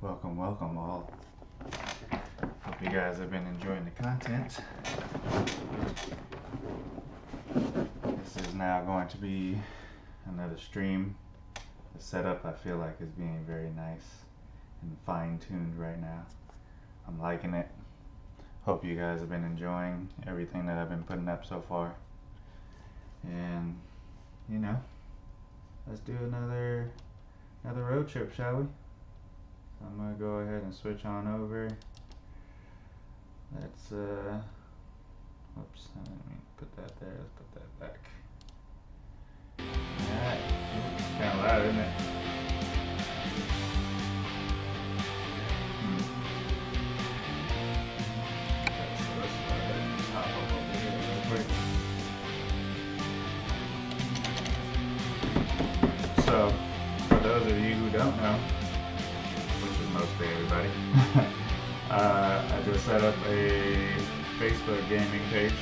Welcome, welcome all. Hope you guys have been enjoying the content. This is now going to be another stream. The setup I feel like is being very nice and fine-tuned right now. I'm liking it. Hope you guys have been enjoying everything that I've been putting up so far. And, you know, let's do another road trip, shall we? So I'm gonna go ahead and switch on over. Let's oops, I didn't mean to put that there. Let's put that back. Alright, it's kind of loud, isn't it? Okay, so let's go ahead and hop up over here real quick. So, for those of you who don't know, which is mostly everybody, I just set up a Facebook gaming page.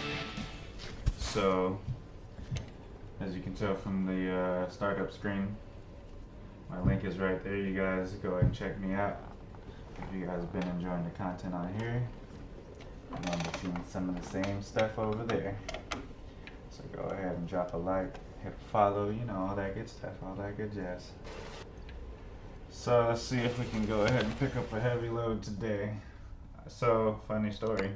So, as you can tell from the startup screen, my link is right there. You guys go ahead and check me out. If you guys have been enjoying the content on here, I'm going to be seeing some of the same stuff over there. So go ahead and drop a like, hit follow, you know, all that good stuff, all that good jazz. So let's see if we can go ahead and pick up a heavy load today. So, funny story,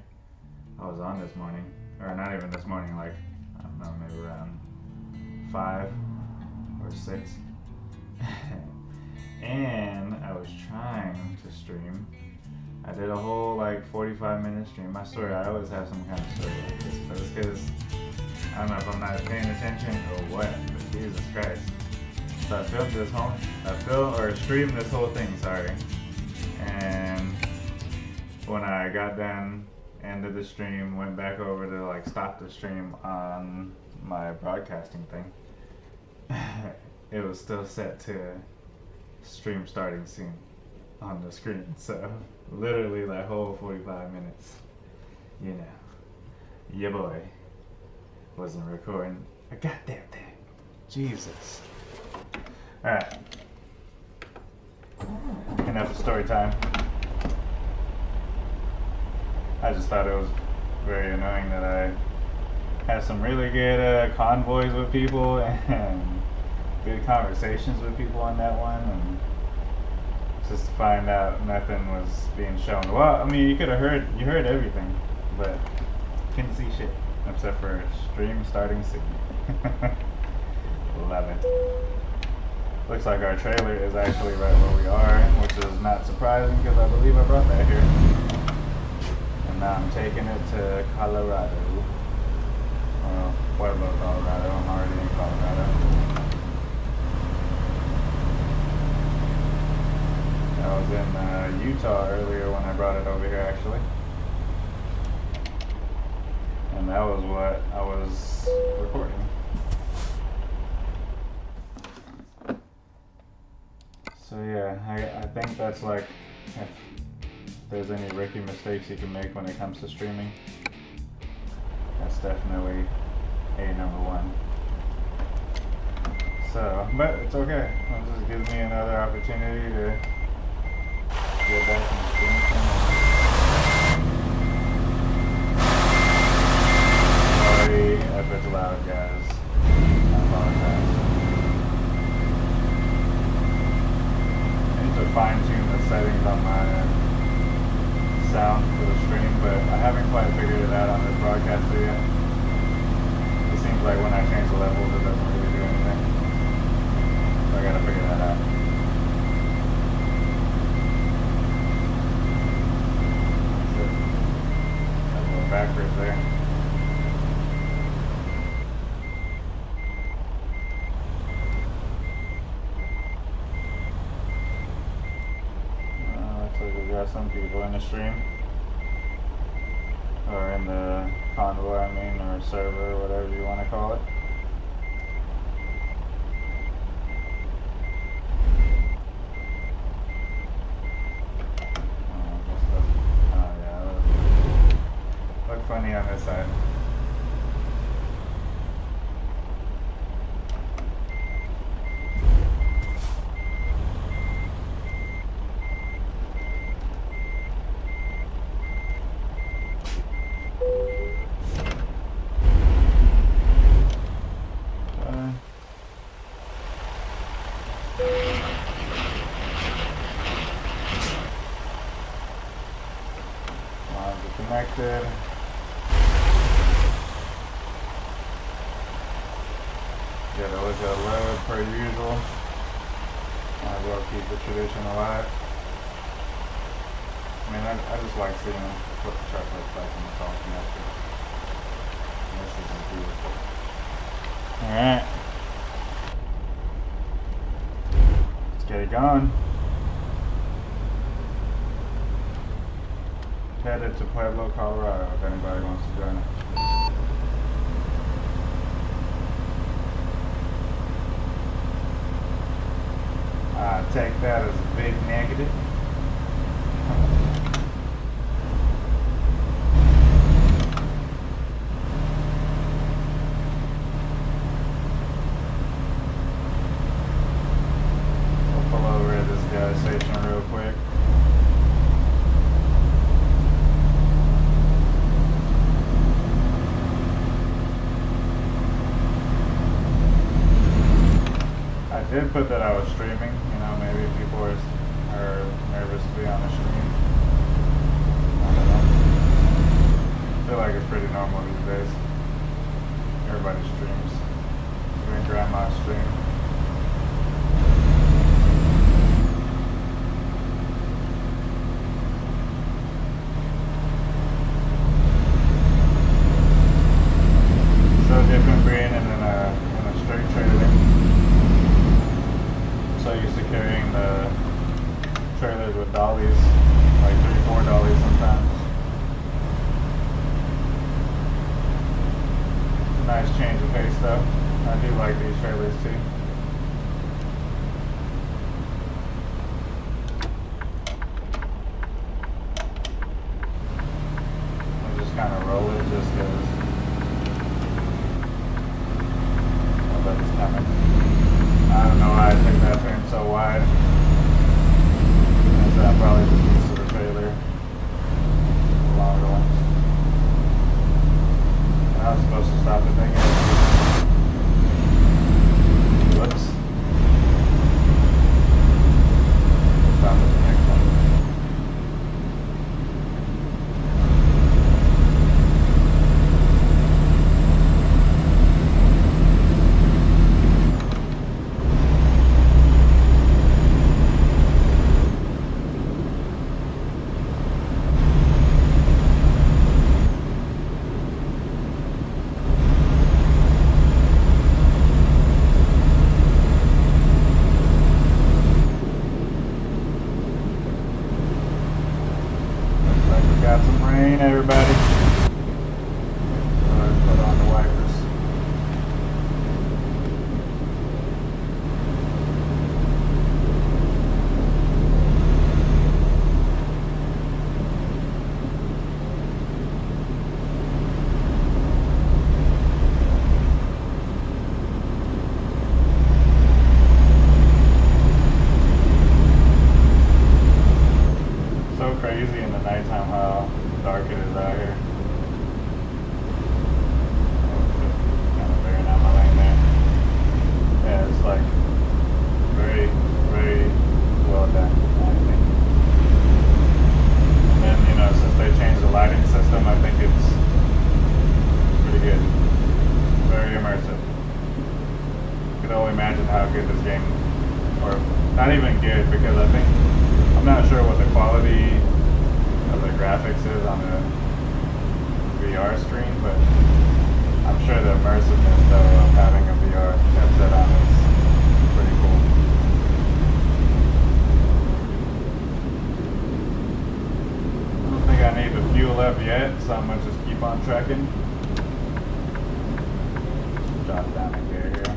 I was on this morning, or not even this morning, like, I don't know, maybe around 5 or 6. And I was trying to stream. I did a whole like 45-minute stream. I swear I always have some kind of story like this, but it's because I don't know if I'm not paying attention or what, but Jesus Christ. So I streamed this whole thing, sorry. And when I got done, ended the stream, went back over to like stop the stream on my broadcasting thing, it was still set to stream starting soon on the screen. So literally that whole 45 minutes, you know, your boy wasn't recording a goddamn thing. Jesus. Alright. Enough of story time. I just thought it was very annoying that I had some really good convoys with people and good conversations with people on that one, and just to find out nothing was being shown. Well, I mean, you heard everything, but couldn't see shit except for stream starting soon. Love it. Looks like our trailer is actually right where we are, which is not surprising because I believe I brought that here. And now I'm taking it to Colorado. Well, Pueblo, Colorado. I'm already in Colorado. I was in Utah earlier when I brought it over here, actually. And that was what I was recording. So yeah, I think that's like, if there's any rookie mistakes you can make when it comes to streaming, that's definitely number one. So, but it's okay. It just gives me another opportunity to get back in the stream channel. Sorry if it's loud, guys. I apologize. I need to fine-tune the settings on my sound for the stream, but I haven't quite figured it out on this broadcaster yet. It seems like when I change the levels, it doesn't really do anything. So I gotta figure that out. A little backwards there. Looks like we got some people in the stream. Or in the convoy, I mean, or server, whatever you want to call it. Oh yeah, look funny on this side. connected. Get a look at load per usual. Might as well keep the tradition alive. I mean, I just like seeing what the truck looks like when it's all connected. This is beautiful. Alright. Let's get it going. Headed to Pueblo, Colorado, if anybody wants to join it. Take that as a big negative. We'll pull over at this gas station real quick. I did put that I was streaming. Maybe people are nervous to be on the stream. I don't know. I feel like it's pretty normal these days. Everybody streams. Even grandma stream. So different being in a straight trailer. So used to carrying the trailers with dollies, like 3-4 dollies sometimes. Nice change of pace though. I do like these trailers too. I'll just kind of roll it just because nobody's coming. I don't know why I took that turn so wide. That's probably just used to the trailer. The longer ones. I was supposed to stop the thing here. Whoops. Stop at the next one. Got some rain, everybody. Put on the wipers. So crazy in the nighttime how dark it is out here. Kind of bearing out my lane there. Yeah, it's like very, very well done, I think. And then, since they changed the lighting system, I think it's pretty good. Very immersive. You could only imagine how good this game, or not even good, because I'm not sure what the quality of the graphics is on the VR screen, but I'm sure the immersiveness though of having a VR headset on is pretty cool. I don't think I need the fuel up yet, so I'm gonna just keep on trekking. Drop down a gear here.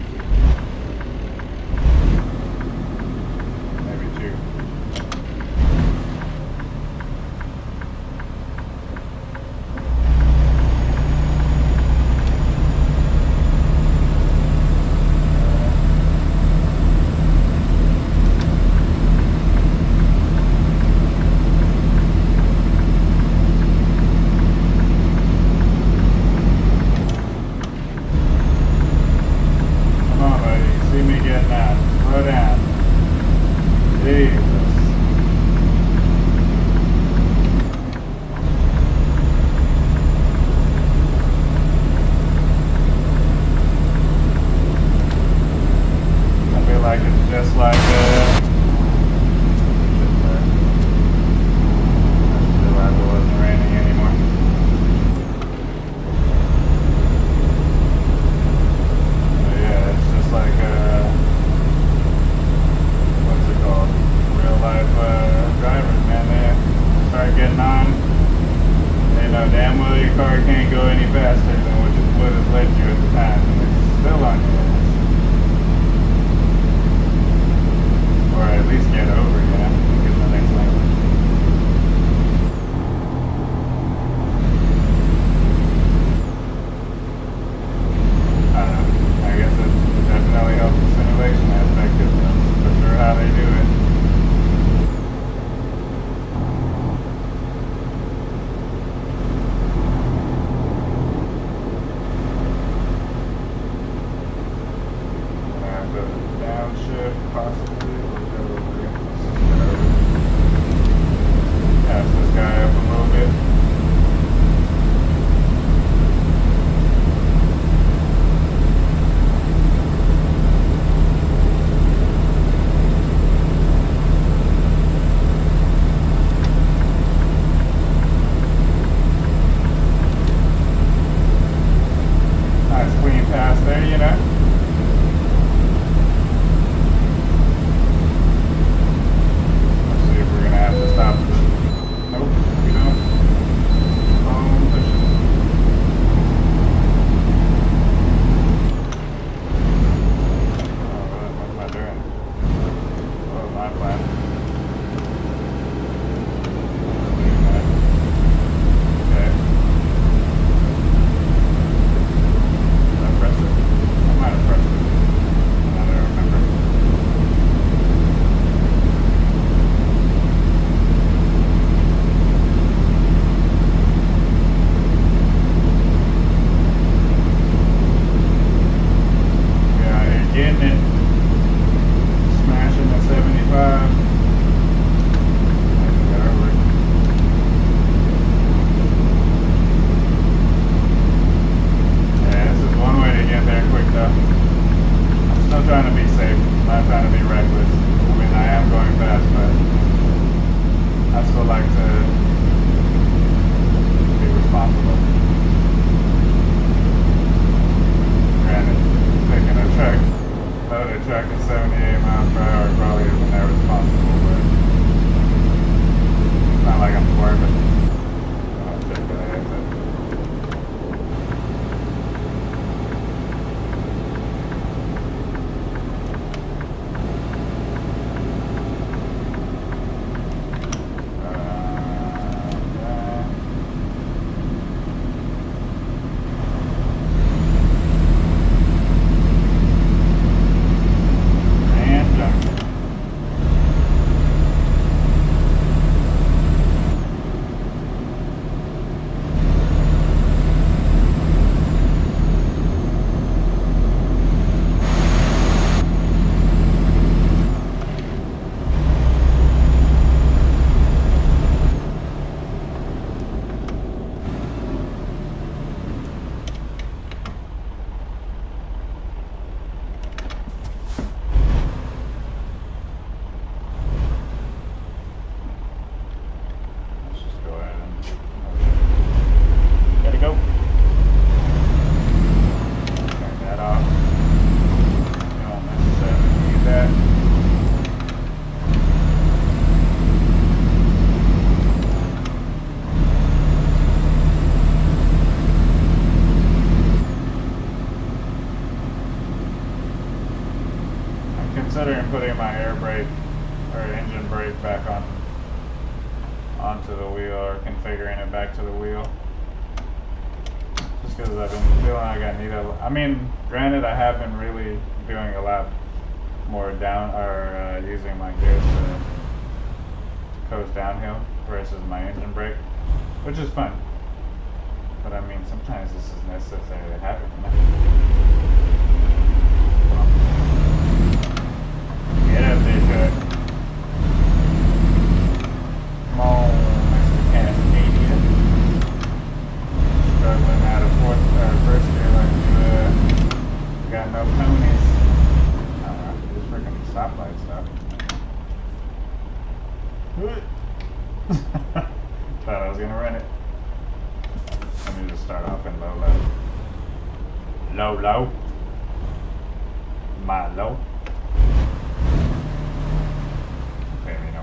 Maybe 2. getting on, you know damn well your car can't go any faster than what has led you at the time, and it's still on your ass. Or at least get over, you know, get the next lane. I don't know. I guess it definitely helps the simulation aspect of things. For sure how they do it. Downshift possibly. We'll go over it. Pass this guy up a little bit. Nice clean pass there, you know. Trying to be safe, not trying to be reckless. I mean, I am going fast, but I still like to be responsible. Granted, taking a truck, loaded truck at 78 miles per hour probably isn't that responsible, but it's not like I'm swerving. I'll check the exit. Considering putting my air brake or engine brake back onto the wheel, or configuring it back to the wheel, just because I've been feeling like I need I mean, granted, I have been really doing a lot more down or using my gears to coast downhill versus my engine brake, which is fun. But I mean, sometimes this is necessary to have it. Get up there, Chuck. Come on, Mr. Cascadia. Struggling out of first gear like you got no ponies. I don't know, this freaking stoplight stuff. Thought I was gonna run it. Let me just start off in low, low. Low, low. My low. Okay, you know,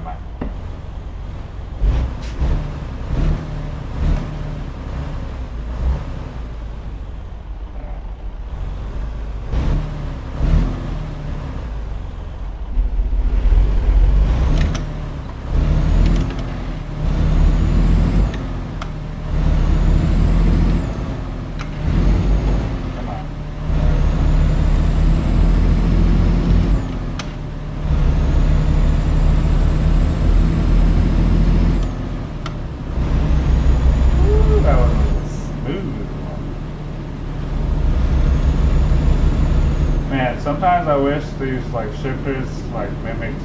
sometimes I wish these like shifters like mimicked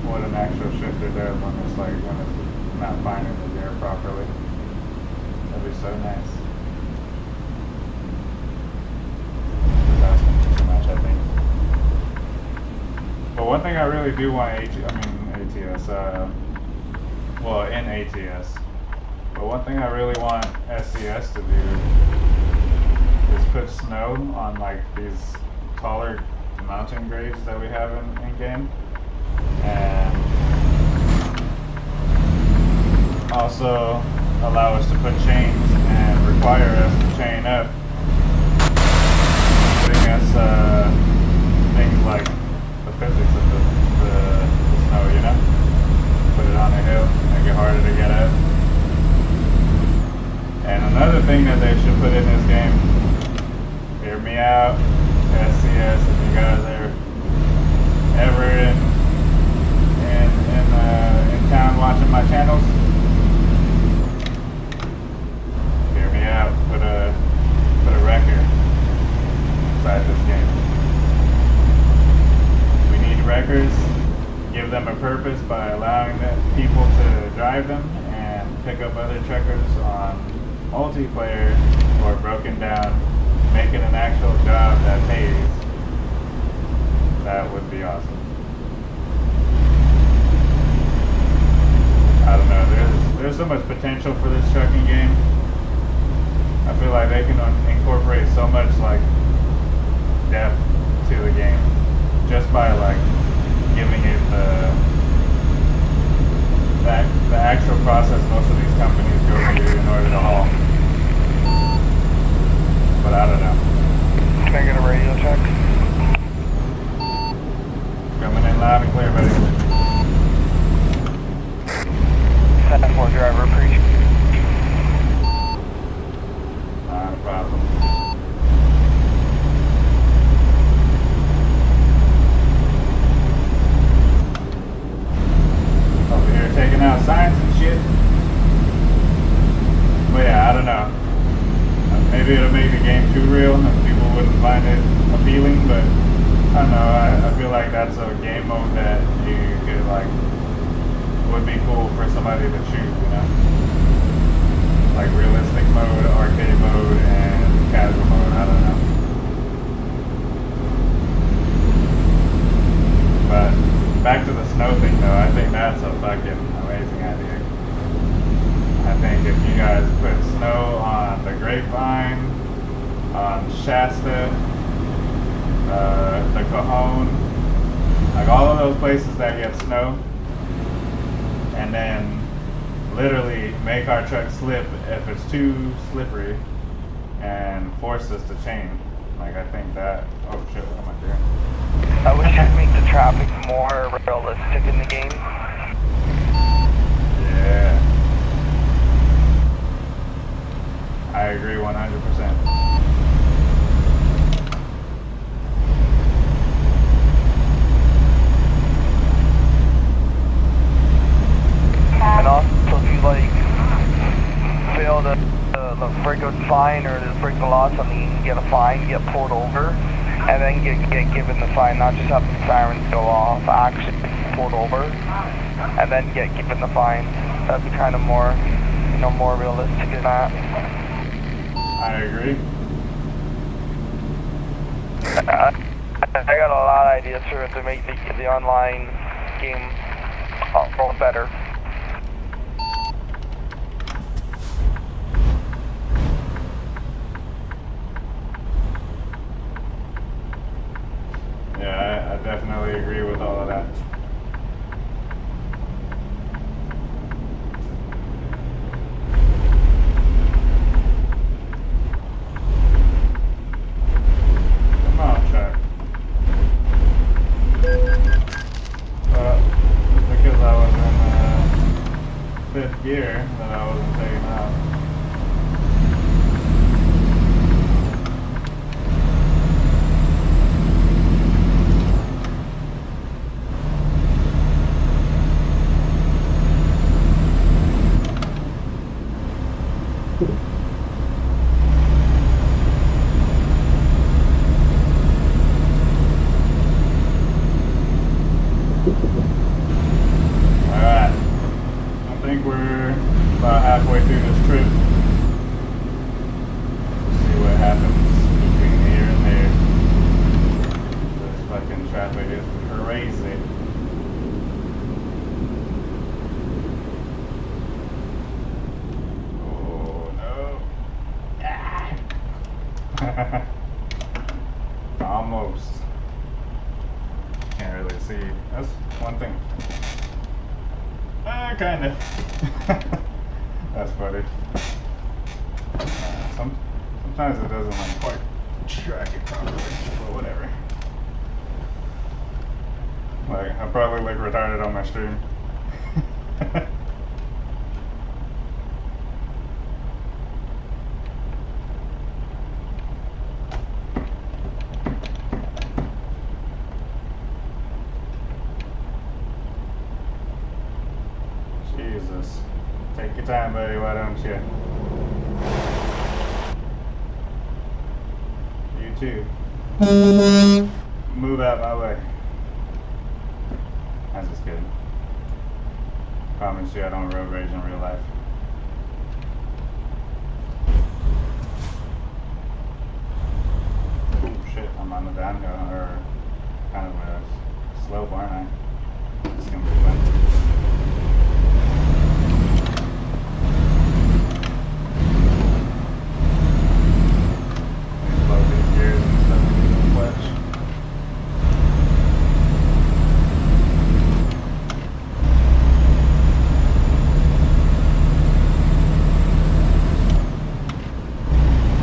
what an actual shifter does when it's not finding the gear properly. That'd be so nice. Just asking for too much, I think. But one thing I really do want ATS, well, in ATS. But one thing I really want SCS to do is put snow on like these taller mountain grades that we have in game, and also allow us to put chains and require us to chain up, putting us things like the physics of the snow, you know? Put it on a hill, make it harder to get up. And another thing that they should put in this game, hear me out, SCS, if you guys are ever in town watching my channels, hear me out, put a wrecker inside this game. We need wreckers, give them a purpose by allowing people to drive them and pick up other truckers on multiplayer or broken down, making an actual job that pays. That would be awesome. I don't know, there's so much potential for this trucking game. I feel like they can incorporate so much like depth to the game just by like giving it the actual process most of these companies go through in order to haul. But I don't know. Can I get a radio check? Coming in loud and clear, buddy. 7-4 driver, appreciate it. Not a problem. Over here taking out signs and shit. But yeah, I don't know. Maybe it'll make the game too real and people wouldn't find it appealing, but I don't know, I feel like that's a game mode that you could like, would be cool for somebody to choose, you know? Like realistic mode, arcade mode, and casual mode, I don't know. But back to the snow thing though, I think that's a fucking amazing idea. I think if you guys put snow on the Grapevine, on Shasta, the Cajon, like all of those places that get snow, and then literally make our truck slip if it's too slippery and force us to chain. Like I think that, oh shit, what am I doing? I wish I'd make the traffic more realistic in the game. Yeah. I agree 100%. And also if you like fail the freaking fine or the freaking law something, you can get a fine, get pulled over, and then get given the fine, not just have the sirens go off, actually pulled over, and then get given the fine. That'd be kind of more, more realistic than that. I agree. I got a lot of ideas for it to make the online game a lot better. Yeah, I definitely agree with all of that. Come on, Chuck. Well, it's because I was in 5th gear that I wasn't taking off. we're about halfway through this trip. We'll see what happens between here and there. This fucking traffic is crazy. Almost. Can't really see. That's one thing. Kinda. That's funny. Sometimes it doesn't like quite track it properly, but whatever. Like, I probably look retarded on my stream. Jesus. Take your time, buddy, why don't you? You too. Move out my way. I'm just kidding. Promise you I don't road rage in real life. Oh shit, I'm on the downhill, or kind of a slope, aren't I? It's gonna be fun.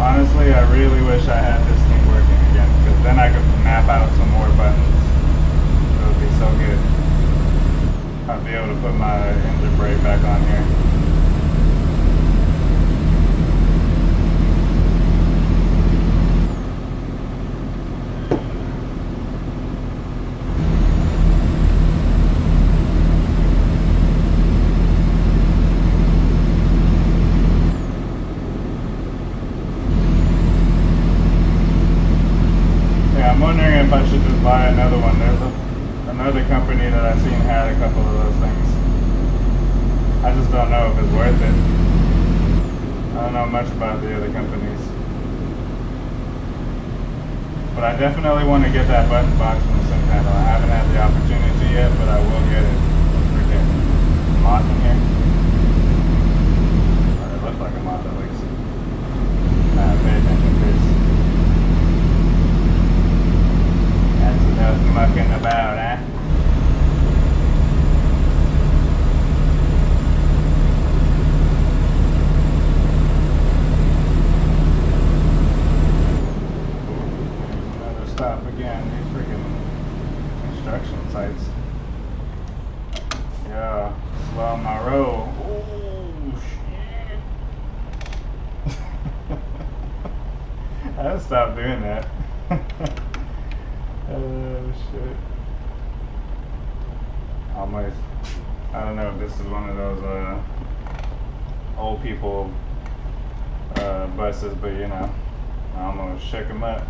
Honestly, I really wish I had this thing working again, because then I could map out some more buttons. It would be so good. I'd be able to put my engine brake back on here. I'm wondering if I should just buy another one. There's another company that I've seen had a couple of those things. I just don't know if it's worth it. I don't know much about the other companies. But I definitely want to get that button box from Simpanel. I haven't had the opportunity yet, but I will get it. Freaking moth in here. Or it looks like a moth at least. Pay attention, please. That's enough mucking about, eh? Another stop again. These freaking construction sites. Yeah, slow my roll. Oh shit! I gotta stop doing that. Oh shit. Almost. I don't know if this is one of those old people buses, but you know, I almost shook them up.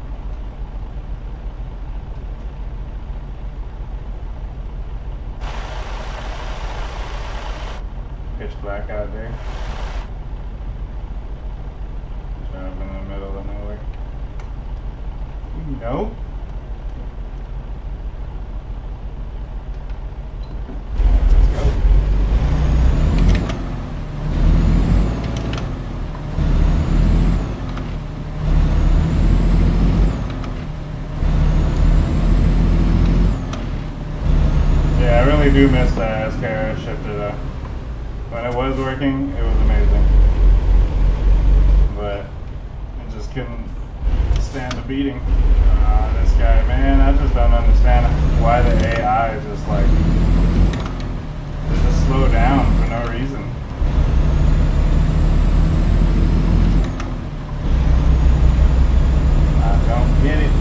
Pitch black out there. Driving in the middle of nowhere. Nope. I do miss the SKR shifter though. When it was working, it was amazing. But it just couldn't stand the beating. This guy, man, I just don't understand why the AI is just like, they just slow down for no reason. I don't get it.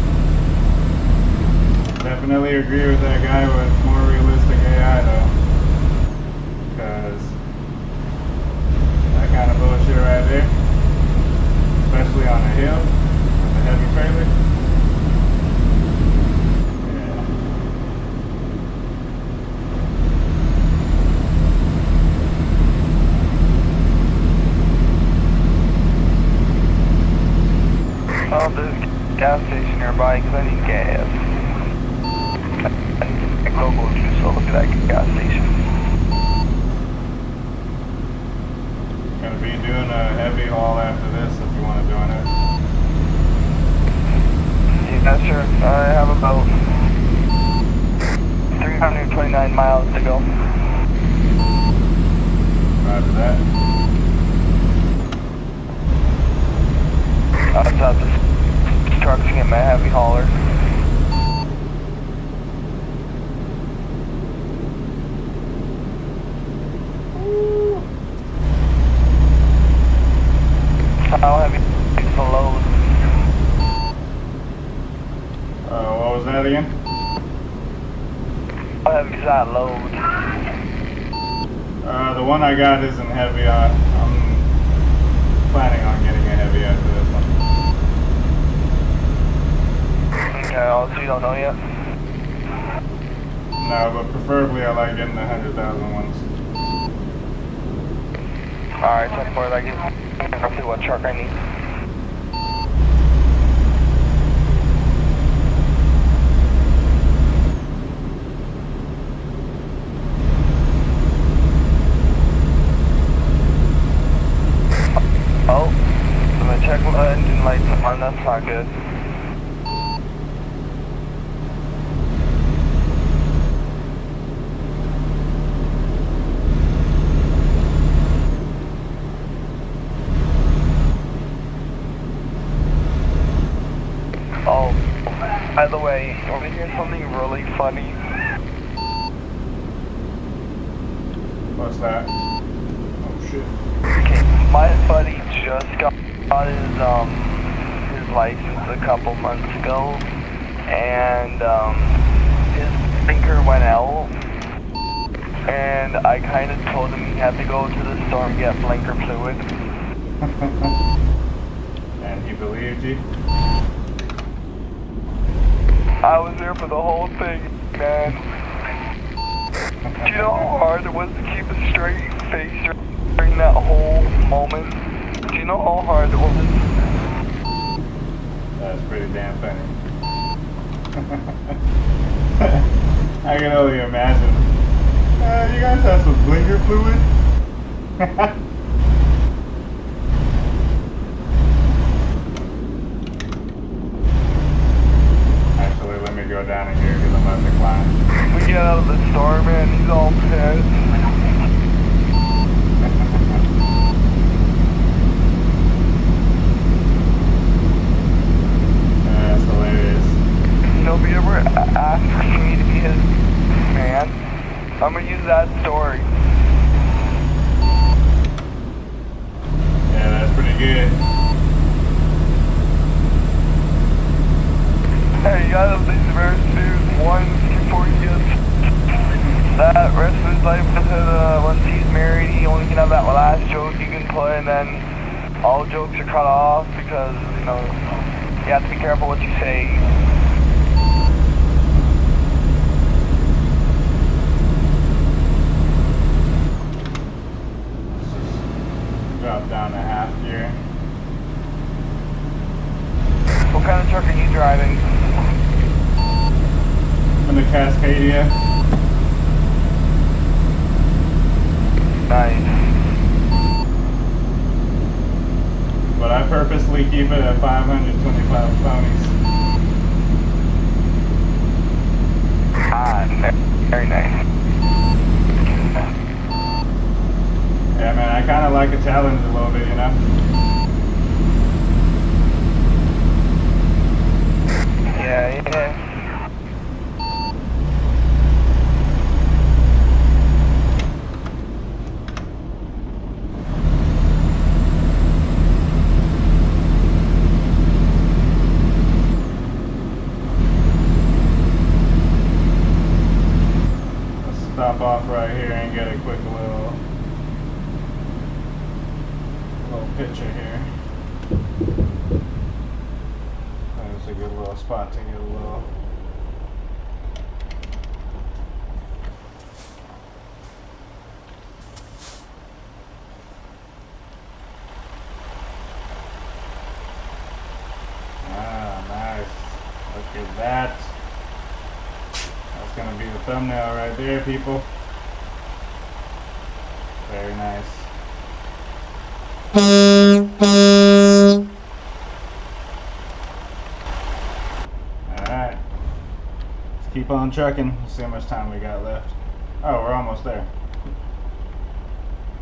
Definitely agree with that guy with more realistic AI though, because that kind of bullshit right there, especially on a hill with a heavy trailer. Yeah. gas station nearby because I need gas. I go juice, so look at that gas station. Gonna be doing a heavy haul after this if you want to join it. Yeah, sure. I have about 329 miles to go. Roger that. Outside the trucks to get my heavy hauler. How heavy is the load? What was that again? How heavy is that load? The one I got isn't heavy. I'm planning on getting a heavy after this one. Okay, also you don't know yet? No, but preferably I like getting the 100,000 ones. Alright, 10-4, that gives me roughly what truck I need. Oh, I'm gonna check my engine lights on, that's not good. Oh, by the way, you want to hear something really funny? What's that? Oh shit. Okay, my buddy just got his license a couple months ago, and his blinker went out, and I kind of told him he had to go to the store and get blinker fluid. And he believed you? I was there for the whole thing, man. Do you know how hard it was to keep a straight face during that whole moment? Do you know how hard it was? That's pretty damn funny. I can only imagine. You guys have some blinker fluid? Actually, let me go down in here because I'm about to climb. We get out of the store, man, he's all pissed. That's hilarious. Nobody ever asks me to be his man. I'm gonna use that story. Yeah, that's pretty good. Hey, you gotta at least wear suit once before he gets that rest of his life until once he's married, he only can have that last joke you can put, and then all jokes are cut off because, you know, you have to be careful what you say. Drop down to half gear. What kind of truck are you driving? In the Cascadia. Nice. But I purposely keep it at 525 ponies. Ah, very nice. Yeah, man, I kind of like a challenge a little bit, you know? Yeah. Let's stop off right here and get a quick little picture here. That's a good little spot to get a little. Ah, nice. the thumbnail right there, people. Very nice. Alright. Let's keep on trucking. Let's see how much time we got left. Oh, we're almost there.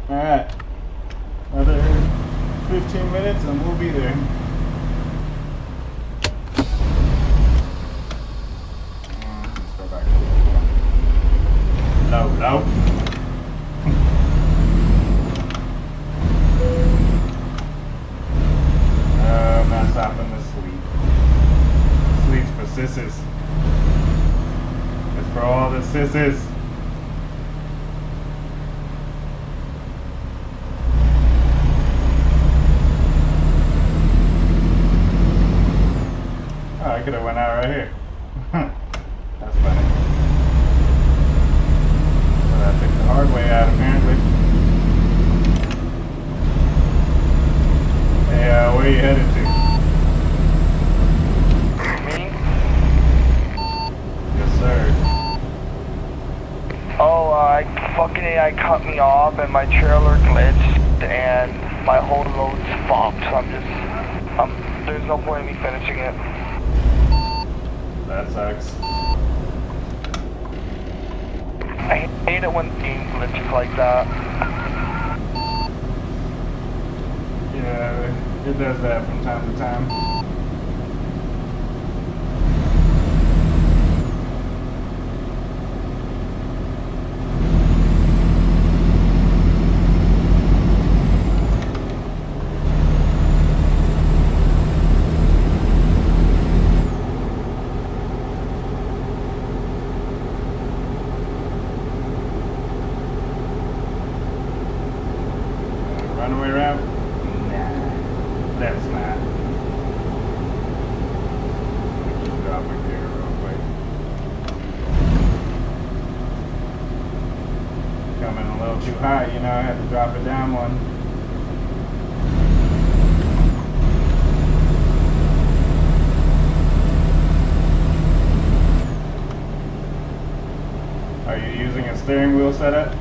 Alright. Another 15 minutes and we'll be there. Let's go back to the low. I'm not stopping the sleep. Sleep's for sisses. It's for all the sisses. Oh, I could have went out right here. That's funny. Well, I took the hard way out apparently. Hey, where you headed to? Me? Yes, sir. Oh, AI cut me off and my trailer glitched and my whole load's fucked. So there's no point in me finishing it. That sucks. I hate it when the game glitches like that. Yeah, it does that from time to time. Runaway route? Nah, that's not. Just drop it here real quick. Coming a little too high, you know, I had to drop it down one. Are you using a steering wheel setup?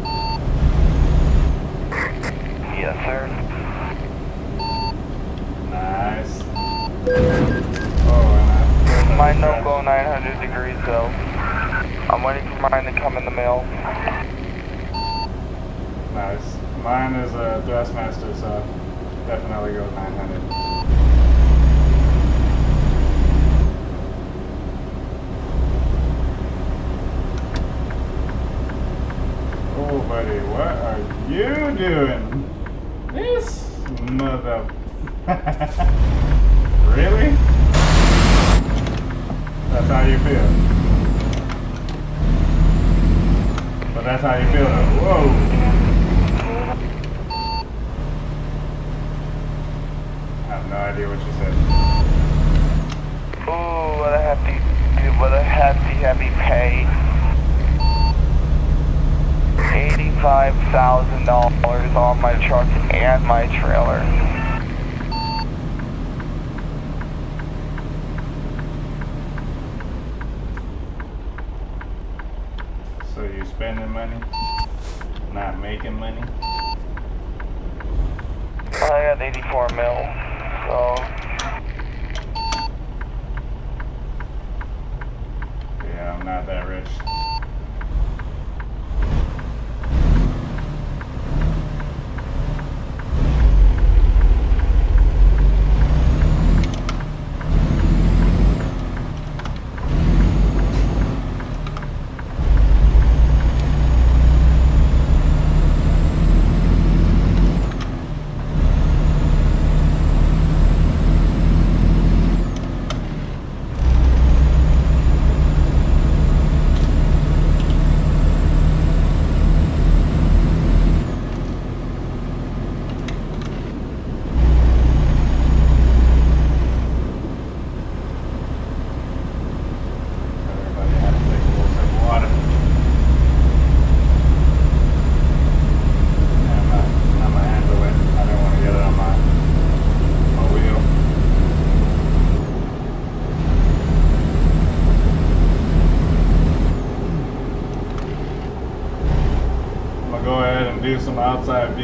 Yes, sir. Nice. Oh, and Mine don't go 900 degrees though. I'm waiting for mine to come in the mail. nice. Mine is a Thrustmaster, so definitely goes 900. Oh, buddy, what are you doing? This mother... Really? That's how you feel. But that's how you feel though. Whoa! I have no idea what you said. Ooh, what a hefty pay. $85,000 on my truck and my trailer. So you spending money, not making money? I got 84 mil, so... Yeah, I'm not that rich.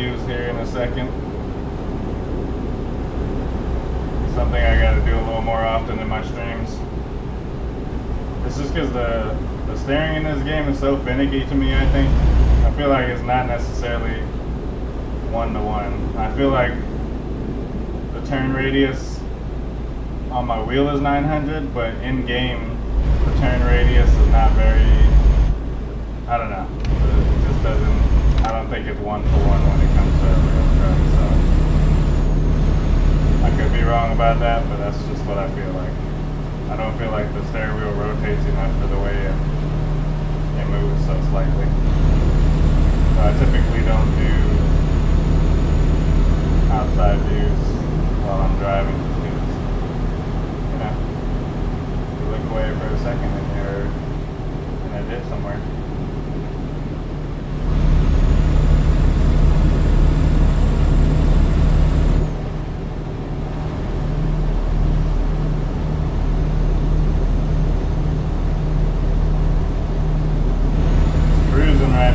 views here in a second. Something I gotta do a little more often in my streams. It's just because the steering in this game is so finicky to me, I think. I feel like it's not necessarily one-to-one. I feel like the turn radius on my wheel is 900, but in-game the turn radius is not very, I don't know. It just doesn't, I don't think it's one-to-one when it comes to a real truck, so. I could be wrong about that, but that's just what I feel like. I don't feel like the steering wheel rotates enough for the way it moves so slightly. So I typically don't do outside views while I'm driving just because, you know, you look away for a second and you're in a ditch somewhere.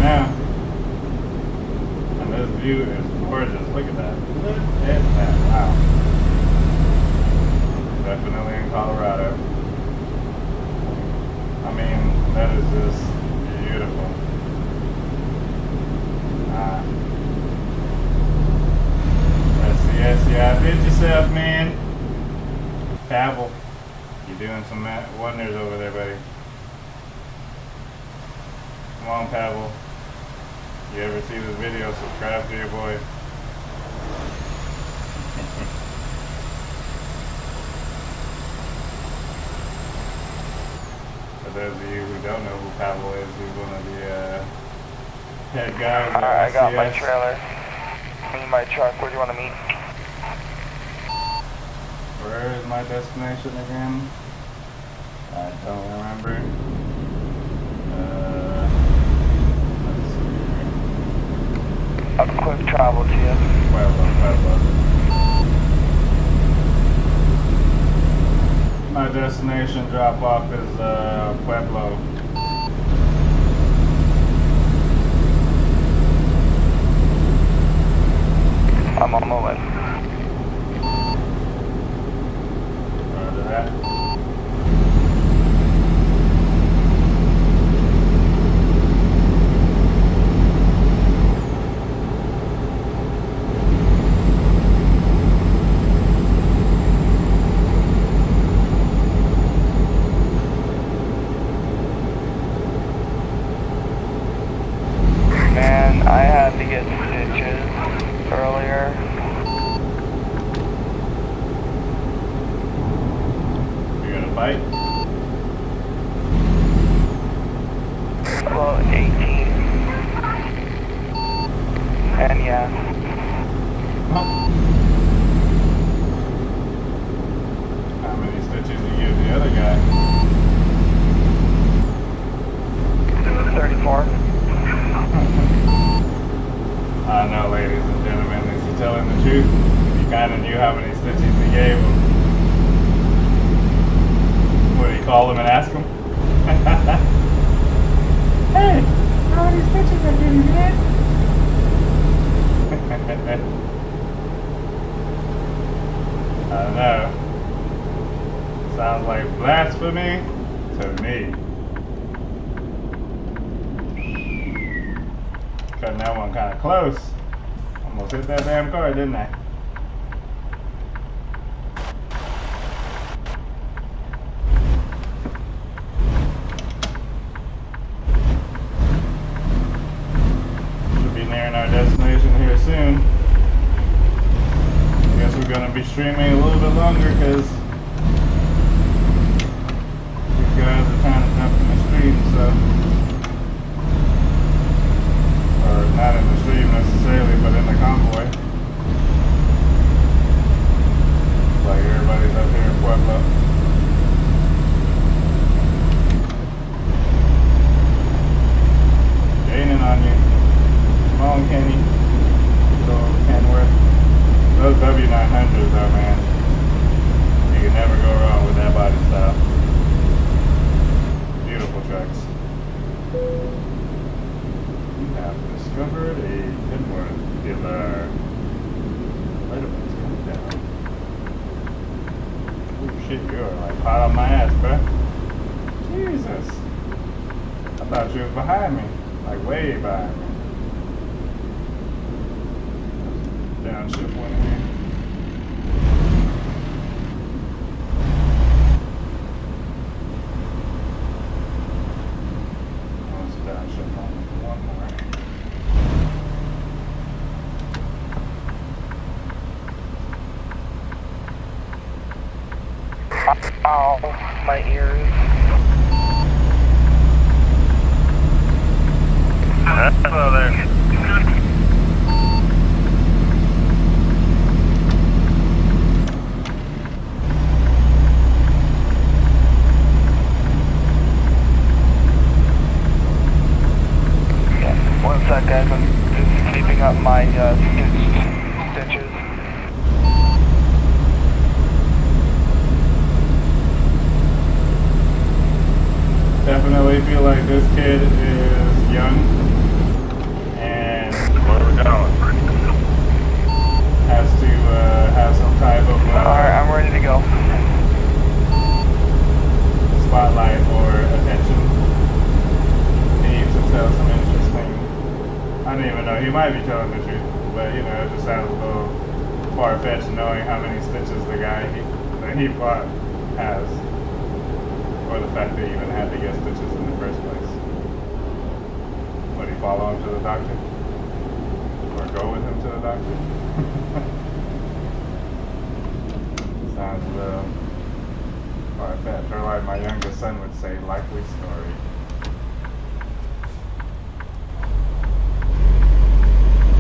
Now, and this view is gorgeous. Look at that. Look at that. Wow. Definitely in Colorado. I mean, that is just beautiful. Yes, yeah, did yourself, man. Pavel, you're doing some wonders over there, buddy. Come on, Pavel. You ever see this video, subscribe to your boy. For those of you who don't know who Pavel is, he's one of the head guys. Alright, I got my trailer. Me and my truck. Where do you want to meet? Where is my destination again? I don't remember. A quick travel to you. Pueblo. My destination drop off is Pueblo. I'm on my way. Roger that. Man, I had to get stitches earlier. You got a bite? Well, 18. And yeah. How many stitches you give the other guy? 34. I know, ladies and gentlemen, is he telling the truth? He kind of knew how many stitches he gave him. Would he call him and ask him? Hey, how many stitches I give you, man? I don't know. Sounds like blasphemy to me. Cutting that one kind of close. Almost hit that damn car, didn't I? Should be nearing our destination here soon. I guess we're going to be streaming a little bit longer because these guys are trying to jump in the stream, so. Or not in the stream necessarily, but in the convoy. Like everybody's up here in Pueblo. Gaining on you. Come on, Kenny. Go Kenworth. Those W900s though, man. You can never go wrong with that body style. Beautiful trucks. You have discovered a Kenworth. muscular. Wait a minute, it's coming down. Oh shit, you're like hot on my ass, bruh. Jesus. I thought you was behind me. Like way behind me. Downshift one here. Let's downshift one more. Ow, my ears. Hello there. Yeah, one sec, guys. I'm just keeping up my stitches. Definitely feel like this kid is young and Where are we going? has to have some type of Alright, I'm ready to go. spotlight or attention. He needs to tell some interesting. I don't even know. He might be telling the truth, but you know, it just sounds a little far-fetched knowing how many stitches the guy that he bought has. Or the fact that he even had to get stitches in the first place. Would he follow him to the doctor? Or go with him to the doctor? Sounds a little far-fetched. Or like my youngest son would say, likely story.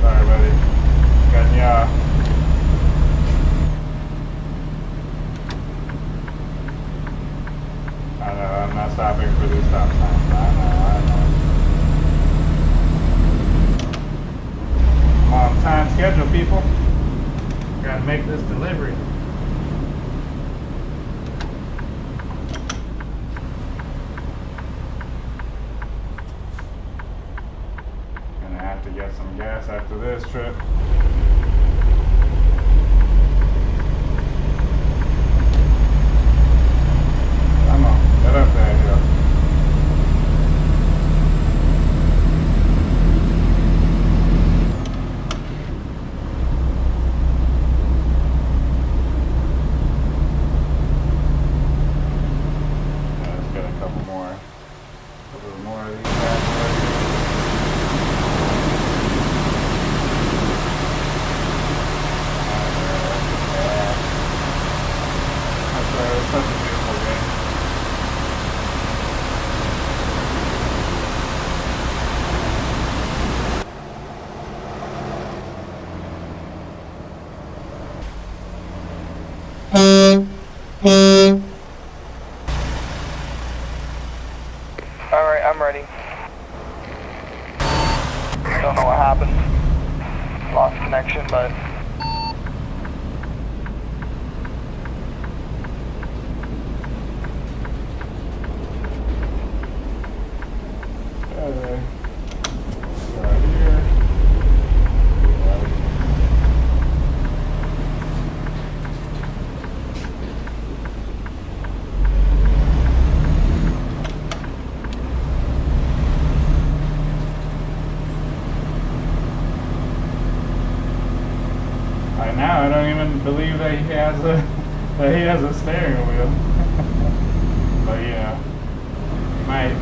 Sorry, buddy. Cutting you off. I know, I'm not stopping for these stop signs. I know. I'm on time schedule, people. Gotta make this delivery. Gonna have to get some gas after this trip. Come on, get up there, Joe. Yeah, let's get a couple more of these guys. It's such a beautiful game. Alright, I'm ready. Don't know what happened. Lost connection, but... Okay. Right here. Right now, I don't even believe that he has a steering wheel. But you know, he might.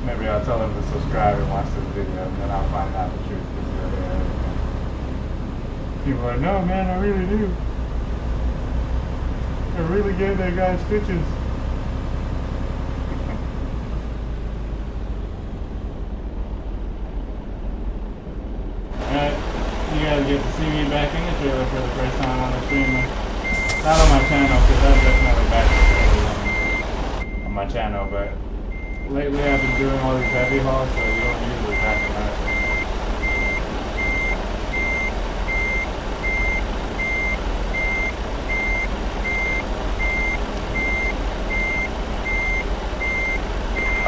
Maybe I'll tell him to subscribe and watch this video, and then I'll find out the truth. People are like, no man, I really do. I really gave that guy stitches. Alright, you guys get to see me back in the trailer for the first time on the stream. Not on my channel, because I'm definitely back in the trailer on my channel, but lately I've been doing all these heavy hauls, so we don't usually back them up.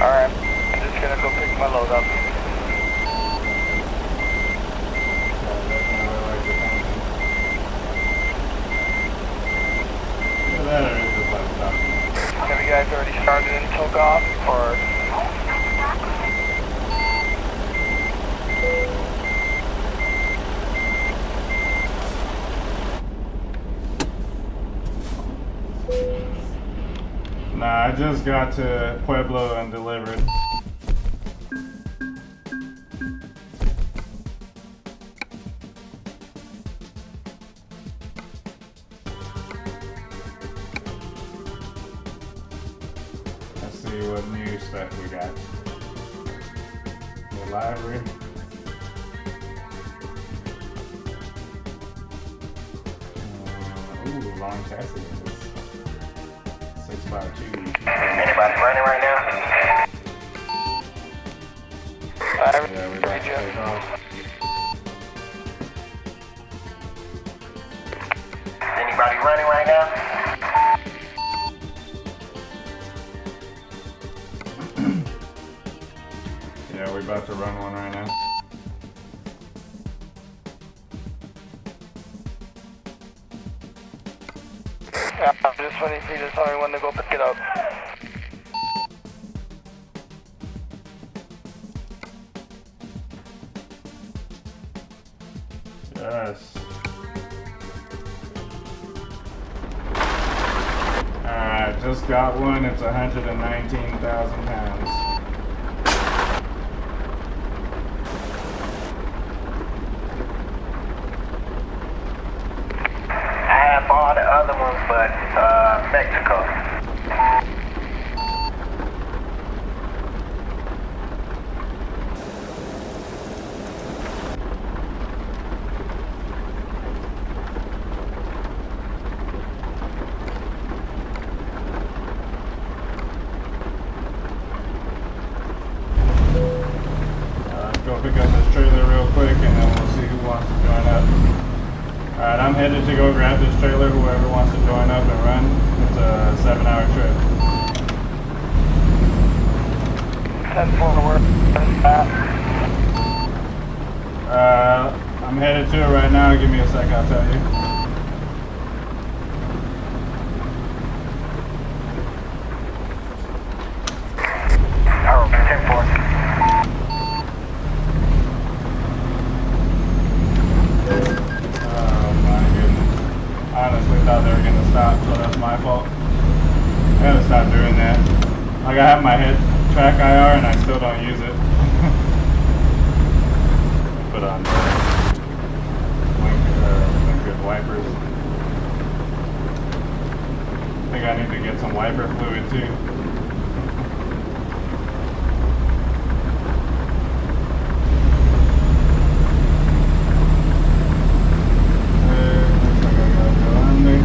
Alright, I'm just gonna go pick my load up. took off, or? Nah, I just got to Pueblo and delivered. Let's see what new stuff we got. The library. Ooh, long chassis. 652. Anybody running right now? Yeah, we're about to take off. Anybody running right now? Yeah, we're about to run one right now. Yeah, I'm just waiting for you to tell me when to go pick it up. Yes. Alright, just got one. It's 119,000 pounds. I have all the other ones, but Mexico. Go pick up this trailer real quick and then we'll see who wants to join up. Alright, I'm headed to go grab this trailer, whoever wants to join up and run. It's a 7-hour trip. 10-4 to work. Where's that? I'm headed to it right now. Give me a sec, I'll tell you. Oh, 10-4. Oh my goodness. I honestly thought they were going to stop, so that's my fault. I gotta stop doing that. Like, I have my head track IR and I still don't use it. Put on the good wipers. I think I need to get some wiper fluid too. Looks like I gotta go under.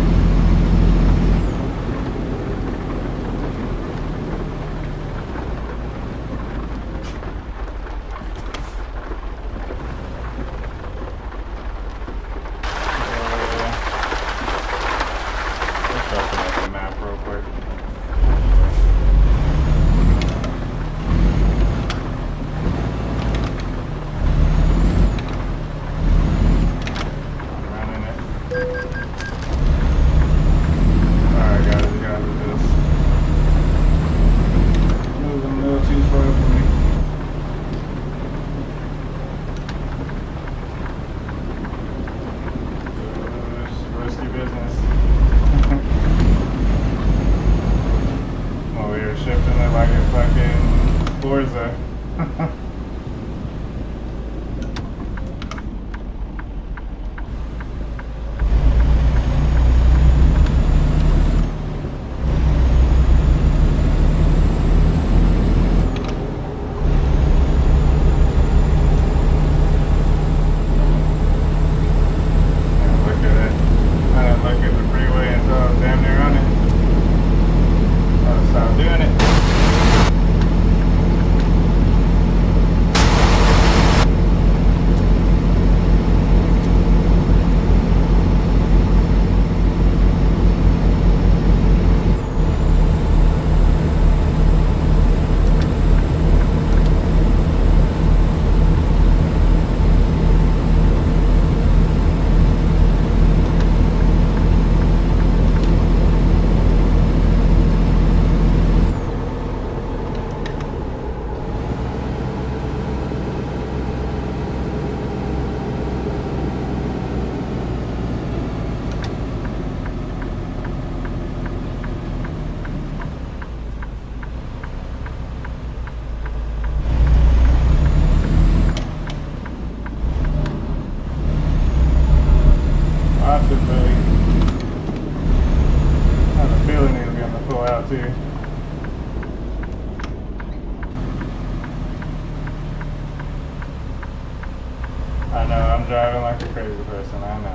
I know, I'm driving like a crazy person, I know.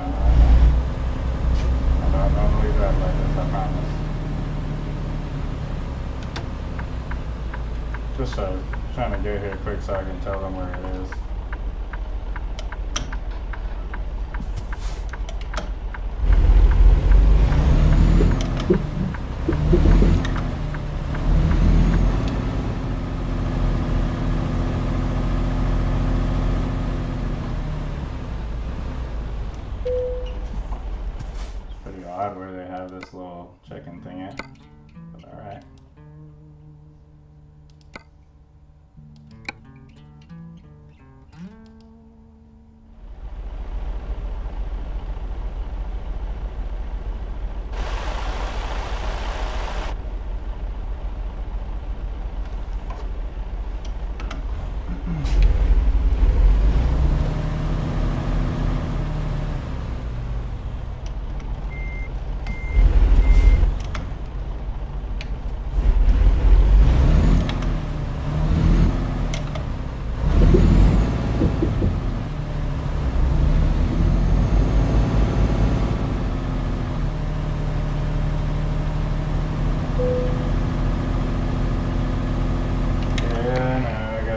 I don't normally drive like this, I promise. Just trying to get here quick so I can tell them where it is. It's pretty odd where they have this little check-in thing at, but alright.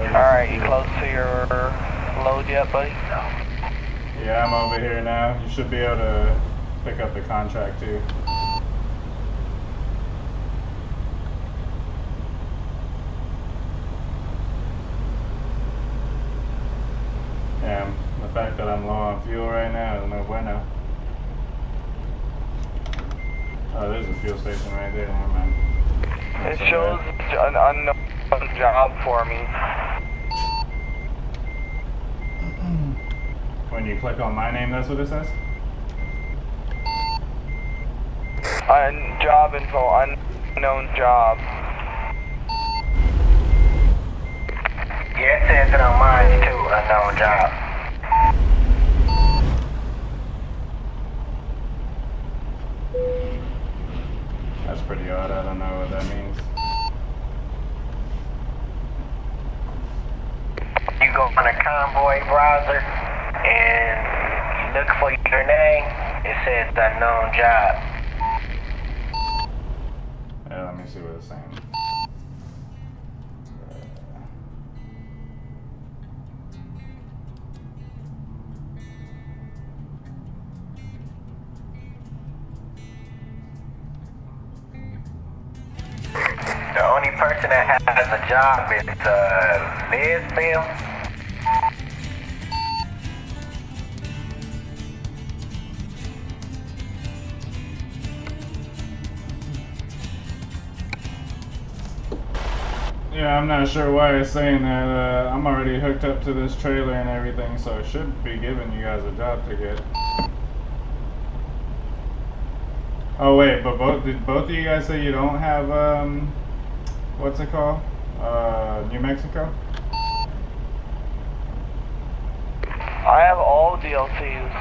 Alright, you close to your load yet, buddy? Yeah, I'm over here now. You should be able to pick up the contract too. Yeah, the fact that I'm low on fuel right now is no bueno. Oh, there's a fuel station right there, never mind. It shows an unknown job for me. When you click on my name, that's what it says? Job info, unknown job. Yeah, it says it on mine too, unknown job. That's pretty odd, I don't know what that means. You go on a Convoy browser and you look for your name, it says unknown job. Yeah, let me see what it's saying. The only person that has a job is Lisbon. Yeah, I'm not sure why it's saying that. I'm already hooked up to this trailer and everything, so it should be giving you guys a job ticket. Oh wait, but did both of you guys say you don't have what's it called? New Mexico? I have all DLCs.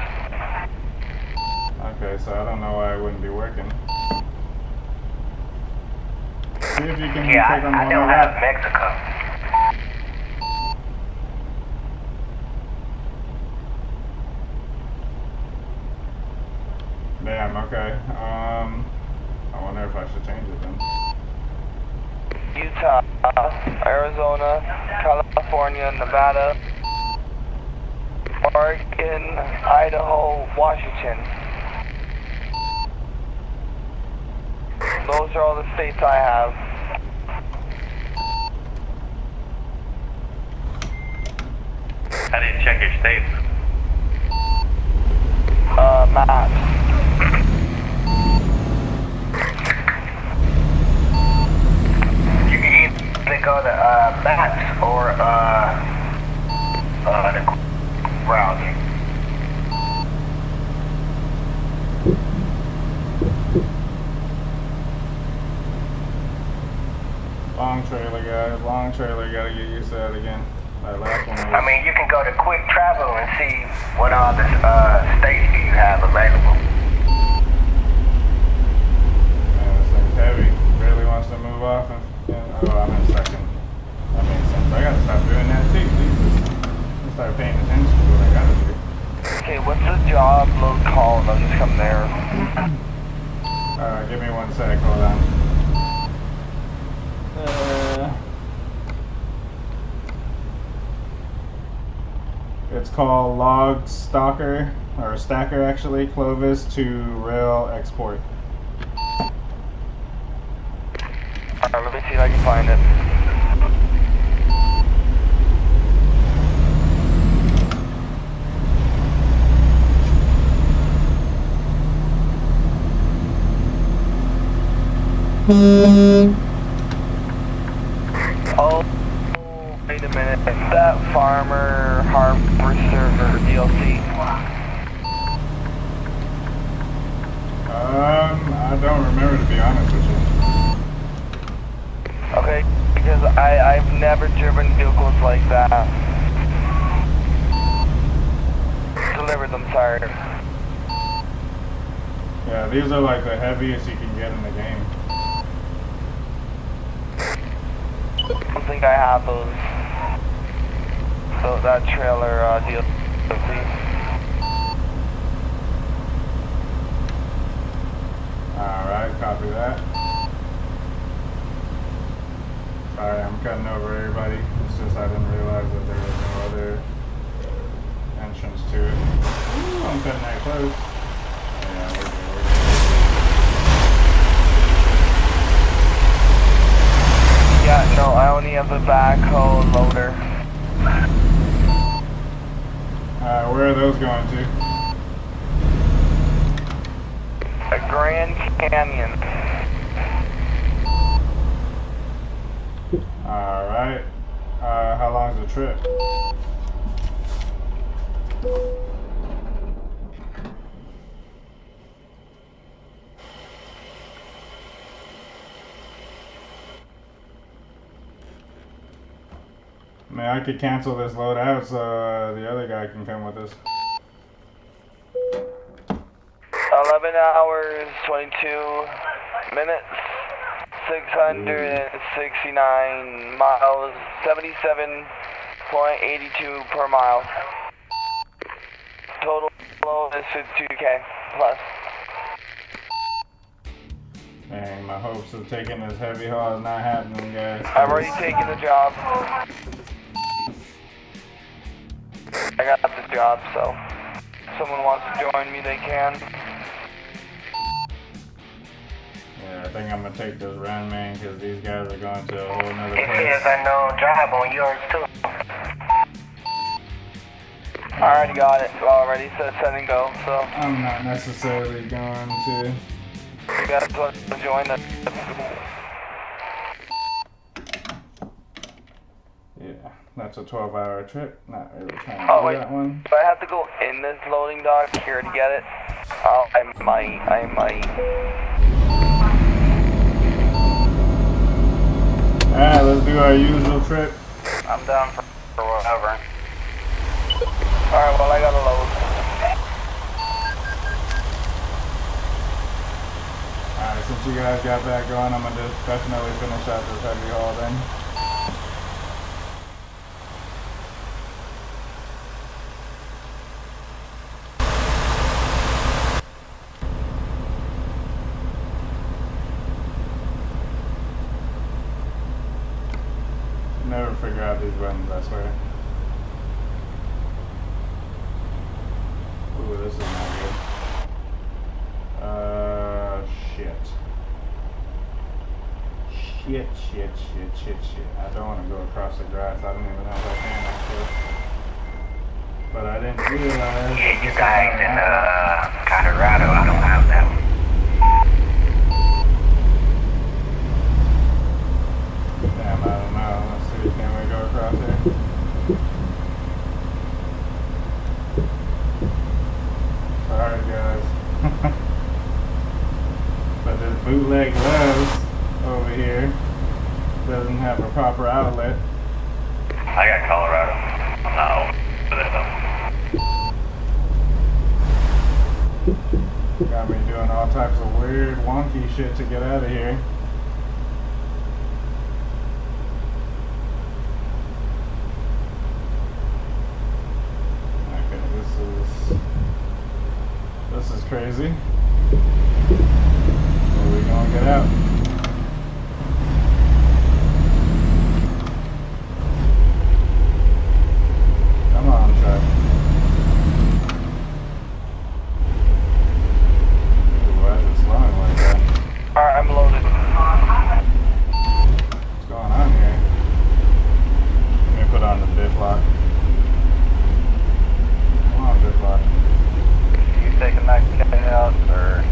Okay, so I don't know why it wouldn't be working. See if you can Yeah, click on the I one don't I have got. Mexico. Damn, okay. I wonder if I should change it then. Utah, Arizona, California, Nevada, Oregon, Idaho, Washington. Those are all the states I have. How do you check your states? Maps. You can either go to maps or the browser. Long trailer, guys. Long trailer. Gotta get used to that again. That last one was... I mean, you can go to Quick Travel and see what all the states do you have available. Man, this thing's heavy. Barely wants to move off. Oh, I'm in second. That makes sense. I gotta stop doing that too. Jesus. I start paying attention to what I gotta do. Okay, what's the job load called? I'll just come there. Give me 1 sec, hold on. It's called Log Stalker, or Stacker actually, Clovis to Rail Export. Alright, let me see if I can find it. Oh, wait a minute. That farmer harvester DLC. I don't remember, to be honest with you. Okay, because I've never driven vehicles like that. Delivered them, sorry. Yeah, these are like the heaviest you can get in the game. I don't think I have those. So that trailer DLC. Alright, copy that. Sorry, I'm cutting over everybody. It's just I didn't realize that there was no other entrance to it. Ooh, I'm cutting that close. Yeah, we're good, we're good. Yeah, no, I only have the backhoe loader. Where are those going to? A Grand Canyon. Alright. How long's the trip? I mean, I could cancel this load out so the other guy can come with us. 11 hours, 22 minutes, 669 miles, 77.82 per mile. Total load is 52K plus. Dang, my hopes of taking this heavy haul is not happening, guys. I'm already taking the job. I got the job, so if someone wants to join me, they can. Yeah, I think I'm gonna take this run, man, because these guys are going to a whole nother It place. says unknown drive on yours too. I already got it. Already said set and go, so I'm not necessarily going to. you guys want to join the. Yeah, that's a 12-hour trip. Not really trying to Oh do wait, that one. do I have to go in this loading dock here to get it? Oh, I might. Alright, let's do our usual trip. I'm down for whatever. Alright, well I got a load. Alright, since you guys got that going, I'm gonna just definitely finish out this heavy haul then. Never figure out these buttons, I swear. Ooh, this is not good. Shit. Shit. I don't want to go across the grass. I don't even know if I can, actually. But I didn't realize that You this guys is in not Colorado, I don't have that one. Damn, I don't know. Let's see, can we go across here? Sorry, guys. But this bootleg gloves over here doesn't have a proper outlet. I got Colorado. No, for this one. Got me doing all types of weird, wonky shit to get out of here. Okay, this is crazy. So we're gonna get out. Come on, truck. Ooh, why is it slowing like that? Alright, I'm loaded. What's going on here? Let me put on the diff lock. Come on, diff lock. You taking that kid out, or?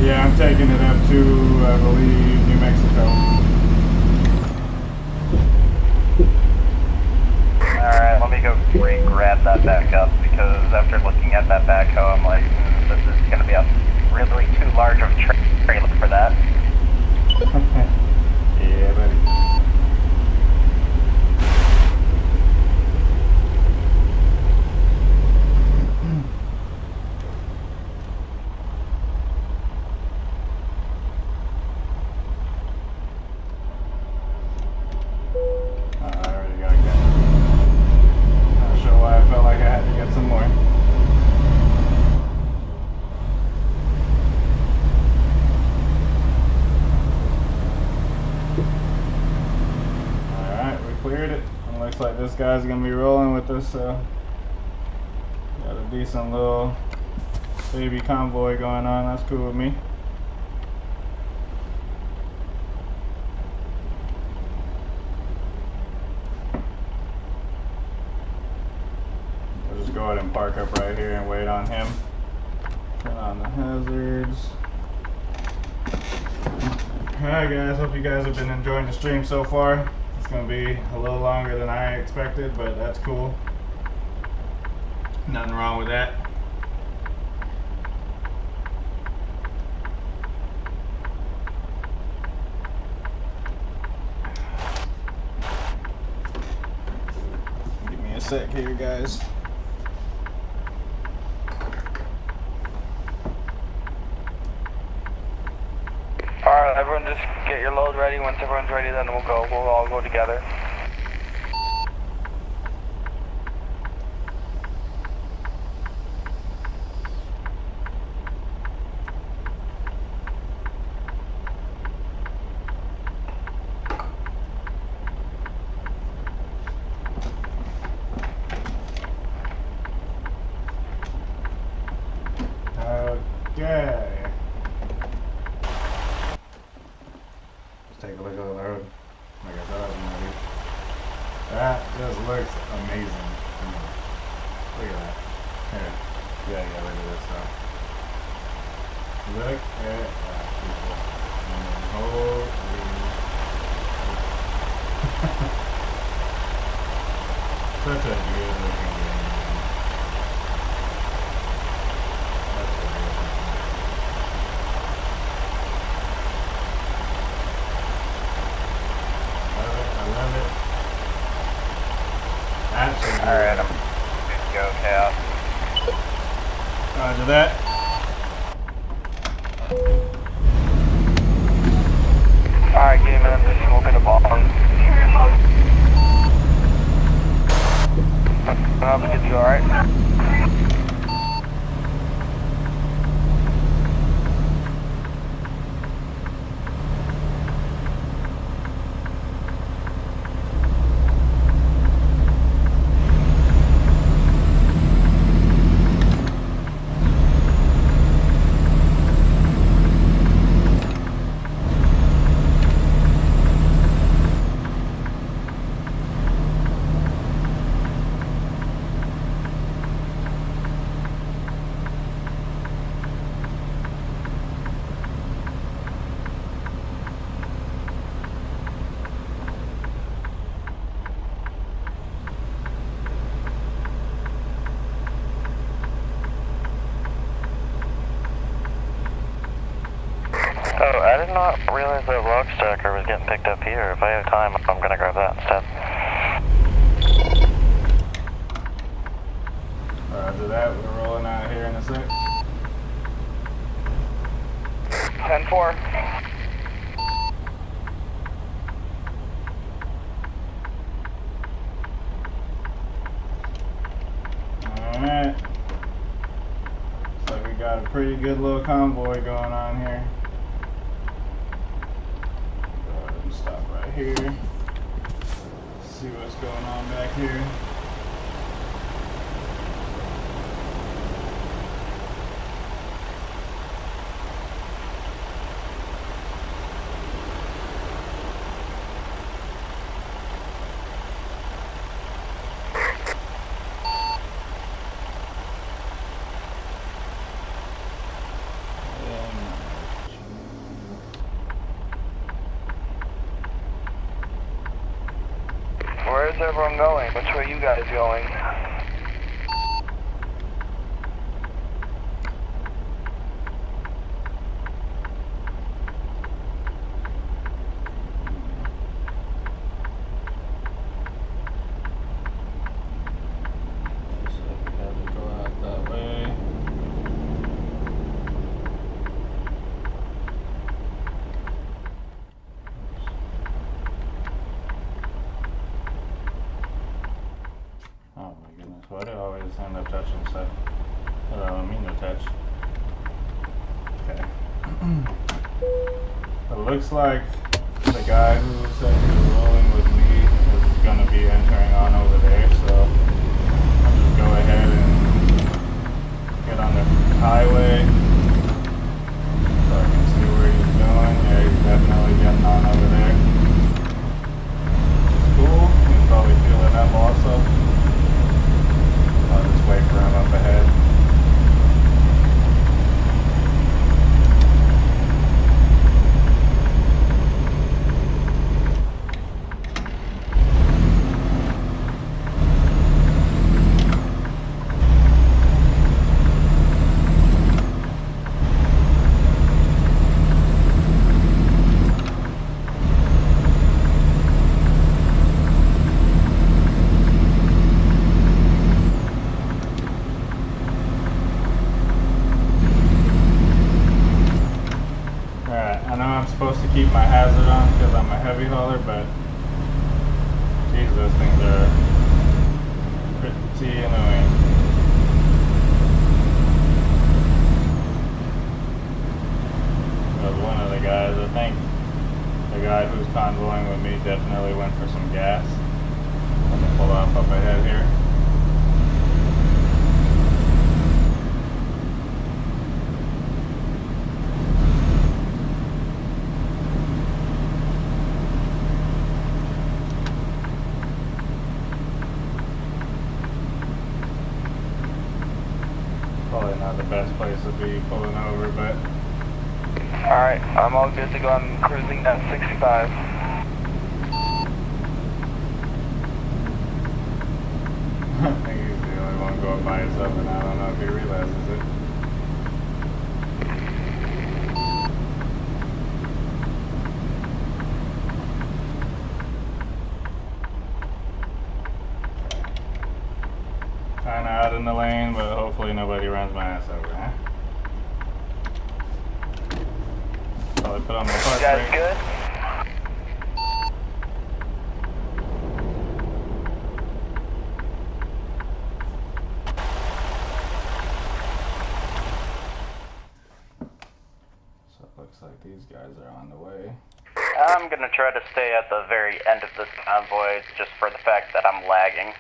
Yeah, I'm taking it up to, I believe, New Mexico. Alright, let me go grab that back up, because after looking at that backhoe, I'm like, this is going to be a really too large of a trailer for that. Yeah, buddy. I already got it. Not sure why I felt like I had to get some more. Alright, we cleared it. And looks like this guy's gonna be rolling with us, so got a decent little baby convoy going on. That's cool with me. We'll just go ahead and park up right here and wait on him. Turn on the hazards. Alright guys, hope you guys have been enjoying the stream so far. It's going to be a little longer than I expected, but that's cool. Nothing wrong with that. Give me a sec here, guys. Alright, everyone just get your load ready. Once everyone's ready, then we'll go. We'll all go together. Okay. Let's take a look at the road. Like I thought I was gonna do. That just looks amazing. Look at that. Here. Yeah, look at this stuff. Look at that, people. Holy. Such a good looking game. That's a good looking. I love it. Absolutely. Alright, I'm good to go, Chaos. Roger that. Alright, give me a minute. I'm just smoking a bong. I'll get you alright? Oh, I did not realize that rock stacker was getting picked up here. If I have time, I'm gonna grab that instead. Roger that. We're rolling out here in a sec. 10-4. Alright. got a pretty good little convoy going on here. Go ahead and stop right here. See what's going on back here. Where's everyone going? Which way are you guys going? Why do I always end up touching stuff that I don't mean to touch? Okay. It looks like the guy who said he was rolling with me is going to be entering on over there, so I'll just go ahead and get on the highway so I can see where he's going. Yeah, he's definitely getting on over there. It's cool. He's probably feeling up also. I'll just wait for him up ahead. Keep my hazard on because I'm a heavy hauler, but geez, those things are pretty annoying. That was one of the guys. I think the guy who's convoying with me definitely went for some gas. I'm gonna pull off up ahead here. Probably not the best place to be pulling over, but... Alright, I'm all good to go. I'm cruising at 65. I think he's the only one going by himself, and I don't know if he realizes it. Kinda out in the lane, but hopefully nobody runs my ass over, huh? Probably put on my park You guys brake. good? So it looks like these guys are on the way. I'm gonna try to stay at the very end of this convoy just for the fact that I'm lagging.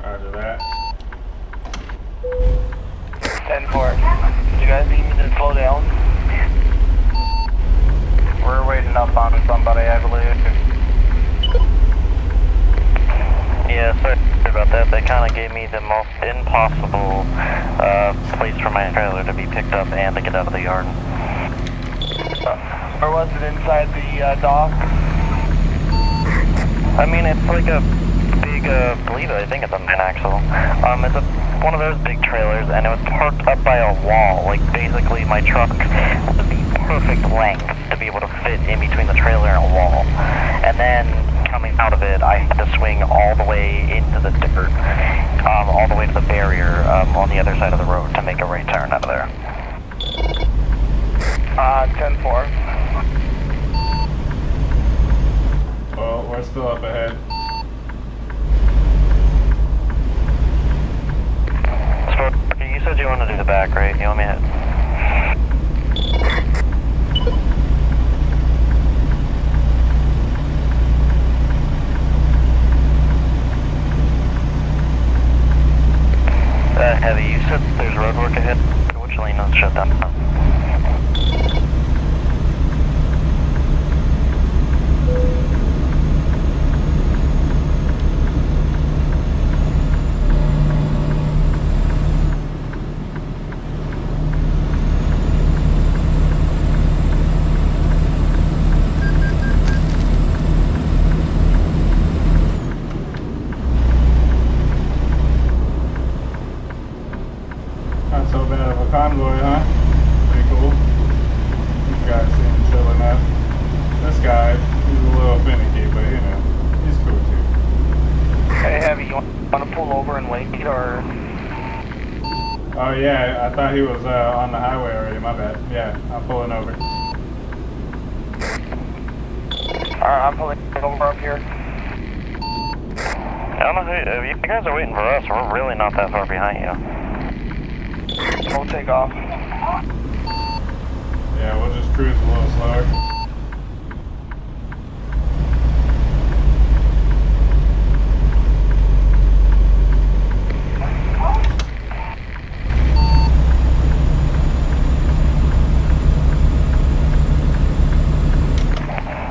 Roger that. 10-4. You guys need me to slow down? We're waiting up on somebody, I believe. Yeah, sorry about that. They kind of gave me the most impossible place for my trailer to be picked up and to get out of the yard. Or was it inside the dock? I mean, it's like a big, I think it's a min-axle. It's one of those big trailers, and it was parked up by a wall. Like, basically, my truck was the perfect length to be able to fit in between the trailer and a wall. And then, coming out of it, I had to swing all the way into the dirt, all the way to the barrier on the other side of the road to make a right turn out of there. 10-4. Well, we're still up ahead. you want to do the back, right? You want me to hit? Heavy, you said there's road work ahead. Which lane is shut down? Not so bad of a convoy, huh? Pretty cool. These guys seem chill enough. This guy, he's a little finicky, but you know, he's cool too. Hey, Heavy, you want to pull over and wait, or? Oh yeah, I thought he was on the highway already, my bad. Yeah, I'm pulling over. Alright, I'm pulling over up here. I don't know who, if you guys are waiting for us, we're really not that far behind you. We'll take off. Yeah, we'll just cruise a little slower.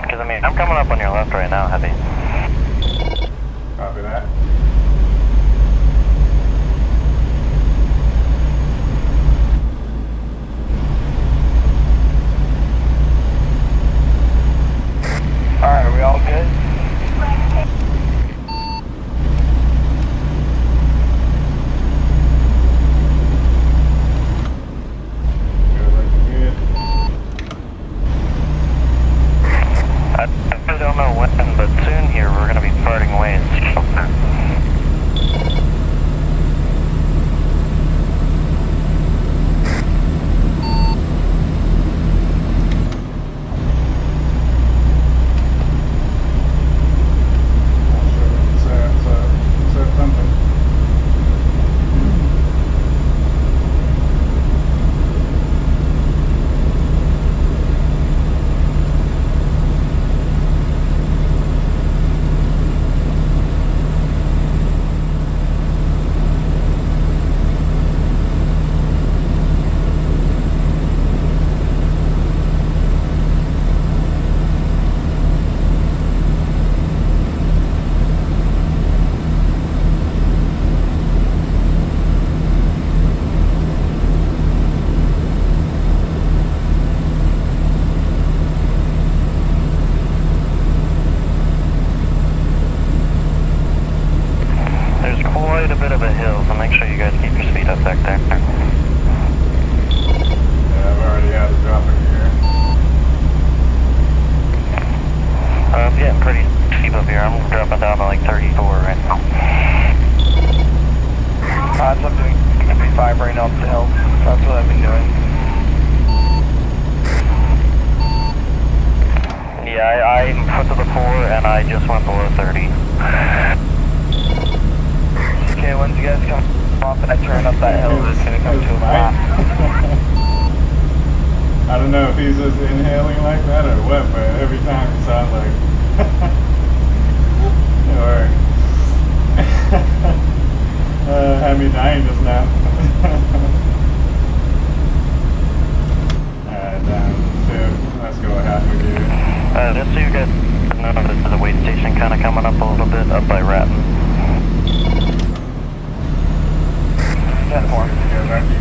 Because, I mean, I'm coming up on your left right now, Heavy. Copy that. Alright, are we all good? Good, looking good. I don't know when, but soon here we're going to be parting ways. There's quite a bit of a hill, so make sure you guys keep your speed up back there. Yeah, I've already had to drop it here. It's getting pretty steep up here. I'm dropping down to like 34 right now. I'm doing 55 right now up the hill. That's what I've been doing. Yeah, I'm foot to the floor and I just went below 30. Okay, once you guys come off and I turn up that hill, it's gonna come to a flat. I don't know if he's just inhaling like that or what, but every time it sounds like or had me dying just now. Alright, down two. Let's go halfway here. Just so you guys know, this is a weigh station kind of coming up a little bit up by Ratten. 10-4. Yeah, lucky.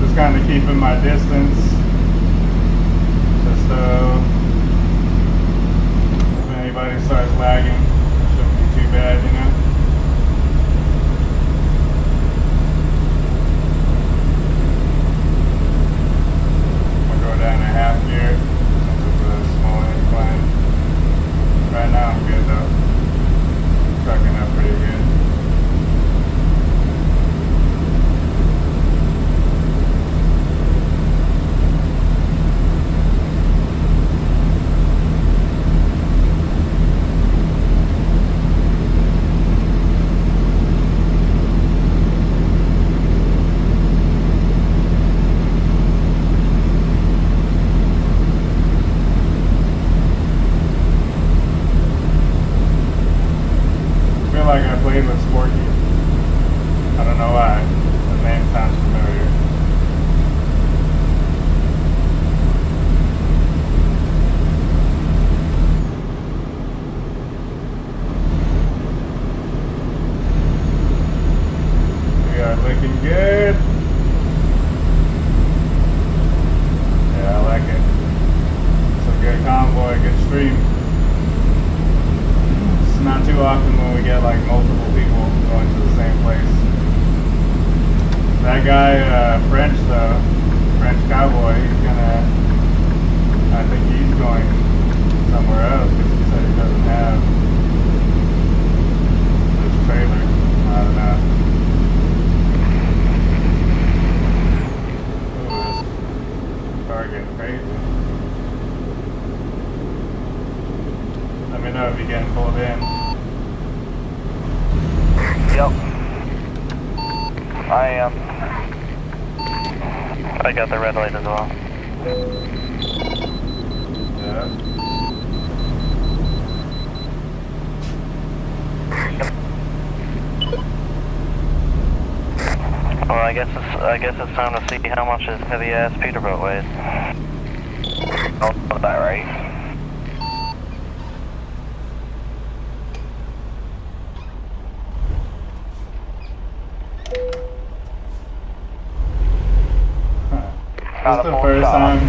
Just kind of keeping my distance, just if anybody starts lagging, it shouldn't be too bad, you know. I'll go down a half gear since it's a small incline. Right now I'm good though, trucking up pretty good. looking good. Yeah, I like it. It's a good convoy, good stream. It's not too often when we get like multiple people going to the same place. That guy, French though, French cowboy, he's gonna, I think he's going somewhere else because he said he doesn't have this trailer. I don't know. Ooh, this car getting crazy. Let me know if you're getting pulled in. Yep. I am. I got the red light as well. Yeah. Well, I guess it's time to see how much this heavy ass Peterbilt weighs. Oh, is that right? This is the first time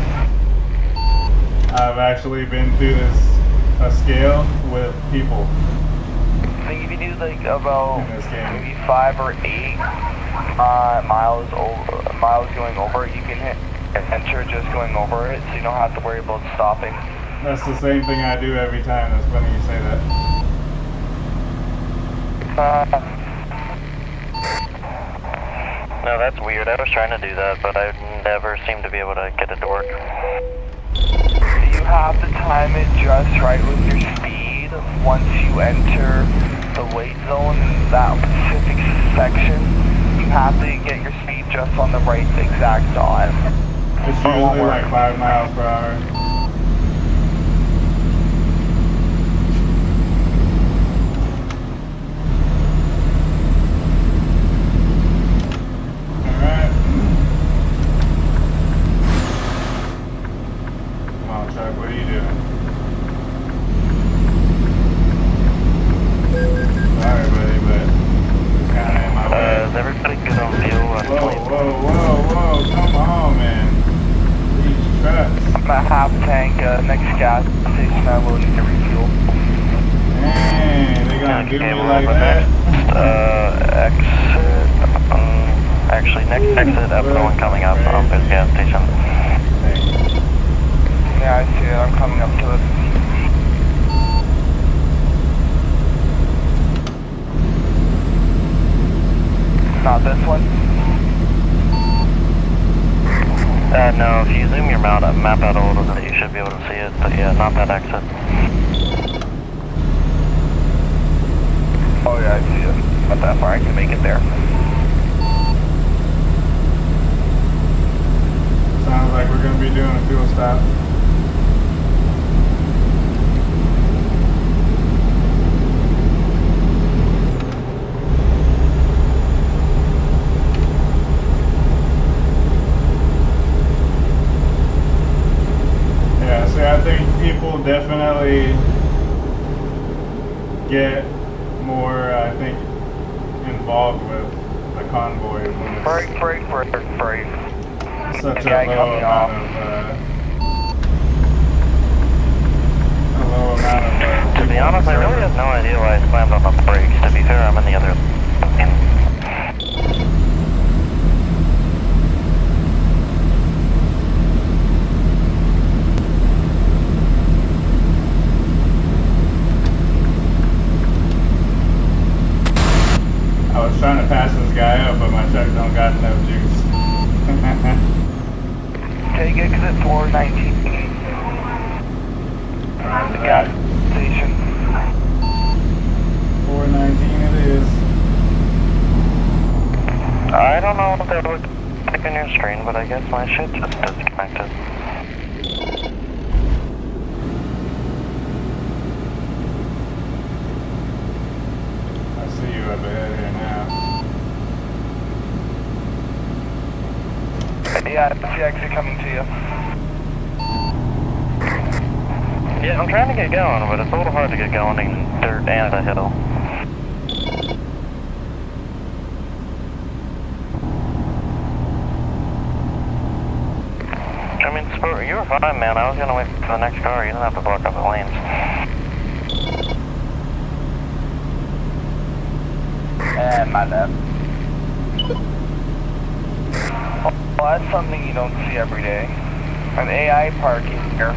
I've actually been through a scale with people. I think if you do like about In this game. maybe 5 or 8 miles going over it, you can hit enter just going over it, so you don't have to worry about stopping. That's the same thing I do every time. That's funny you say that. No, that's weird. I was trying to do that, but I never seem to be able to get it to work. You have to time it just right with your speed. Once you enter the weight zone in that specific section, you have to get your speed just on the right exact dot. It's usually like 5 miles per hour. Alright. Come on, Chuck, what are you doing? Sorry, buddy, but it's kind of in my way. Is everybody good on fuel? Whoa, come on, man. These trucks. I'm at half tank, next gas station I will need to refuel. Dang, they gonna do me like that? Exit, actually next exit, upgoing coming up, there's a gas station. Yeah, I see it, I'm coming up to it. Not this one? No, if you zoom your map out a little bit, you should be able to see it, but yeah, not that exit. Oh yeah, I see it. Not that far, I can make it there. Sounds like we're gonna be doing a fuel stop. Yeah, see, I think people definitely get more, I think, involved with the convoy when it's Break. such Yeah, a low amount of To be people honest, I on the really server. have no idea why I slammed on the brakes. To be fair, I'm in the other lane. I was trying to pass this guy up, but my truck don't got enough juice. Take exit 419. Roger The that. gas station. 419 it is. I don't know if that would click on your screen, but I guess my shit just disconnected. I see you up ahead here now. Yeah, that's the exit coming to you. Yeah, I'm trying to get going, but it's a little hard to get going in dirt and a hill. I mean, you were fine, man. I was gonna wait for the next car. You didn't have to block up the lanes. My bad. Well, that's something you don't see every day. An AI parking here.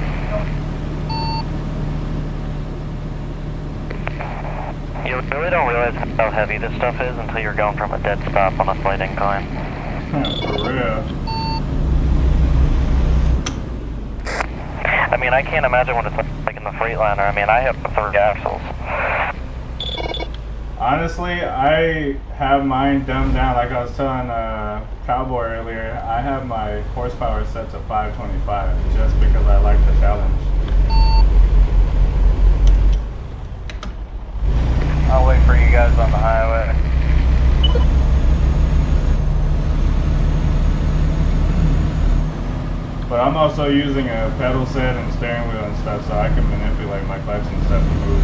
You really don't realize how heavy this stuff is until you're going from a dead stop on a slight incline. For real. I mean, I can't imagine what it's like in the Freightliner. I mean, I have 3 axles. Honestly, I have mine dumbed down. Like I was telling Cowboy earlier, I have my horsepower set to 525 just because I like the challenge. I'll wait for you guys on the highway. But I'm also using a pedal set and steering wheel and stuff so I can manipulate my clutch and stuff to move.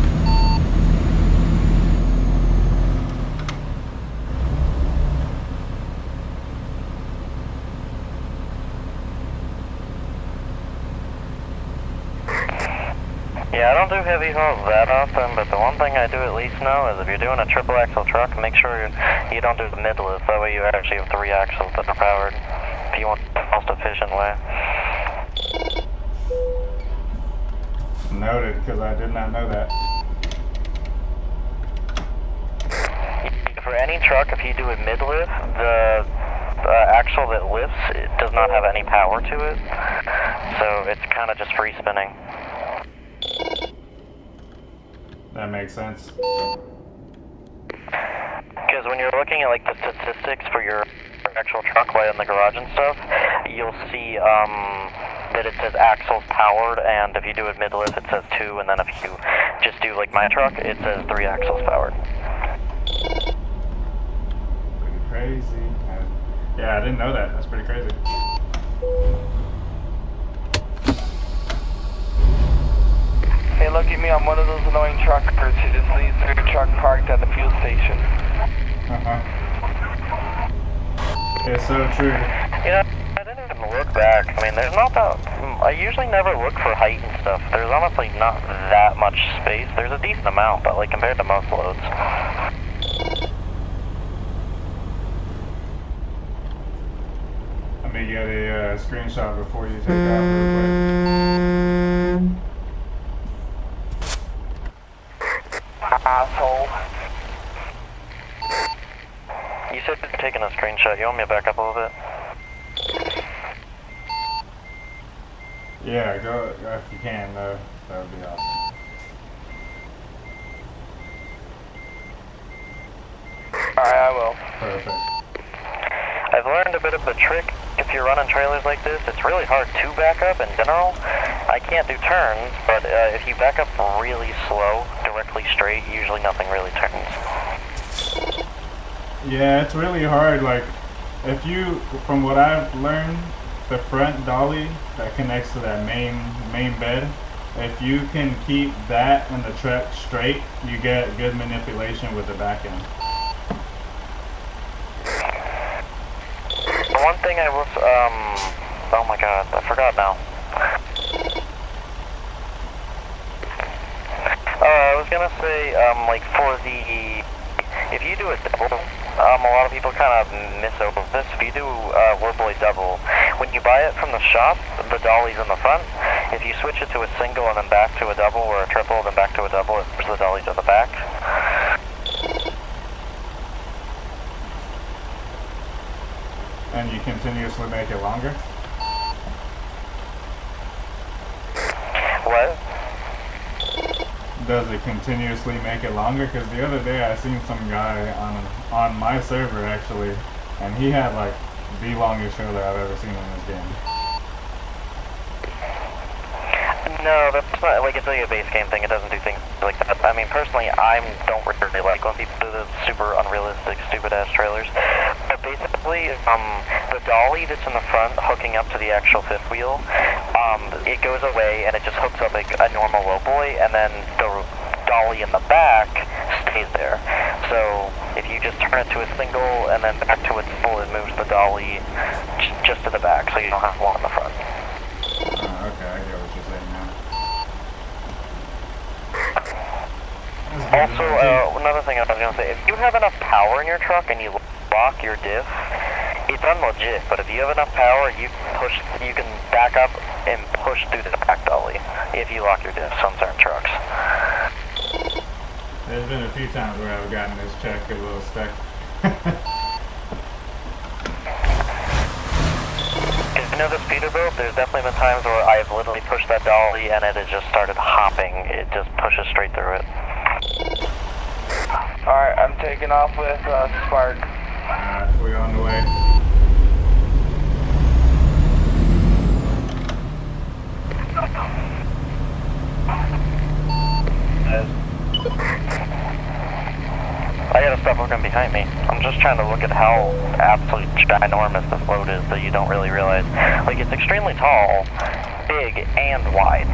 Yeah, I don't do heavy hauls that often, but the one thing I do at least know is if you're doing a triple axle truck, make sure you don't do the mid lift. That way you actually have 3 axles that are powered if you want the most efficient way. Noted, because I did not know that. For any truck, if you do a mid lift, the axle that lifts, it does not have any power to it, so it's kind of just free spinning. That makes sense. Because when you're looking at like the statistics for your actual truck while in the garage and stuff, you'll see that it says axles powered, and if you do it mid lift it says 2, and then if you just do like my truck, it says 3 axles powered. Pretty crazy. Yeah, I didn't know that. That's pretty crazy. Hey, look at me, I'm one of those annoying truckers who just leaves their truck parked at the fuel station. It's so true. You know, I didn't even look back. I mean, there's not that... I usually never look for height and stuff. There's honestly not that much space. There's a decent amount, but like compared to most loads. Let me get a screenshot before you take off real quick. Asshole. You said you're taking a screenshot. You want me to back up a little bit? Yeah, go if you can. That would be awesome. Alright, I will. Perfect. I've learned a bit of a trick. If you're running trailers like this, it's really hard to back up in general. I can't do turns, but if you back up really slow, directly straight, usually nothing really turns. Yeah, it's really hard. Like, if you, from what I've learned, the front dolly that connects to that main bed, if you can keep that and the truck straight, you get good manipulation with the back end. The one thing I was, oh my god, I forgot now. I was gonna say, like for the, if you do a double, a lot of people kind of miss over this. If you do a Warboy double, when you buy it from the shop, the dolly's in the front. If you switch it to a single and then back to a double, or a triple, then back to a double, it puts the dolly to the back. And you continuously make it longer? What? Does it continuously make it longer? Because the other day I seen some guy on my server actually, and he had like the longest trailer I've ever seen in this game. No, that's not, like, it's like a base game thing. It doesn't do things like that. I mean, personally, I don't really like when people do the super unrealistic, stupid-ass trailers. But basically, the dolly that's in the front hooking up to the actual fifth wheel, it goes away and it just hooks up like a normal lowboy, and then the dolly in the back stays there. So if you just turn it to a single and then back to its full, it moves the dolly just to the back, so you don't have one in the front. Also, another thing I was going to say, if you have enough power in your truck and you lock your diff, it's unlegit, but if you have enough power, you can back up and push through the back dolly if you lock your diffs on certain trucks. There's been a few times where I've gotten this check a little stuck. If you know this Peterbilt, there's definitely been times where I've literally pushed that dolly and it has just started hopping. It just pushes straight through it. Alright, I'm taking off with Spark. Alright, we're on the way. I got a stuff looking behind me. I'm just trying to look at how absolutely ginormous this load is that you don't really realize. Like, it's extremely tall, big, and wide.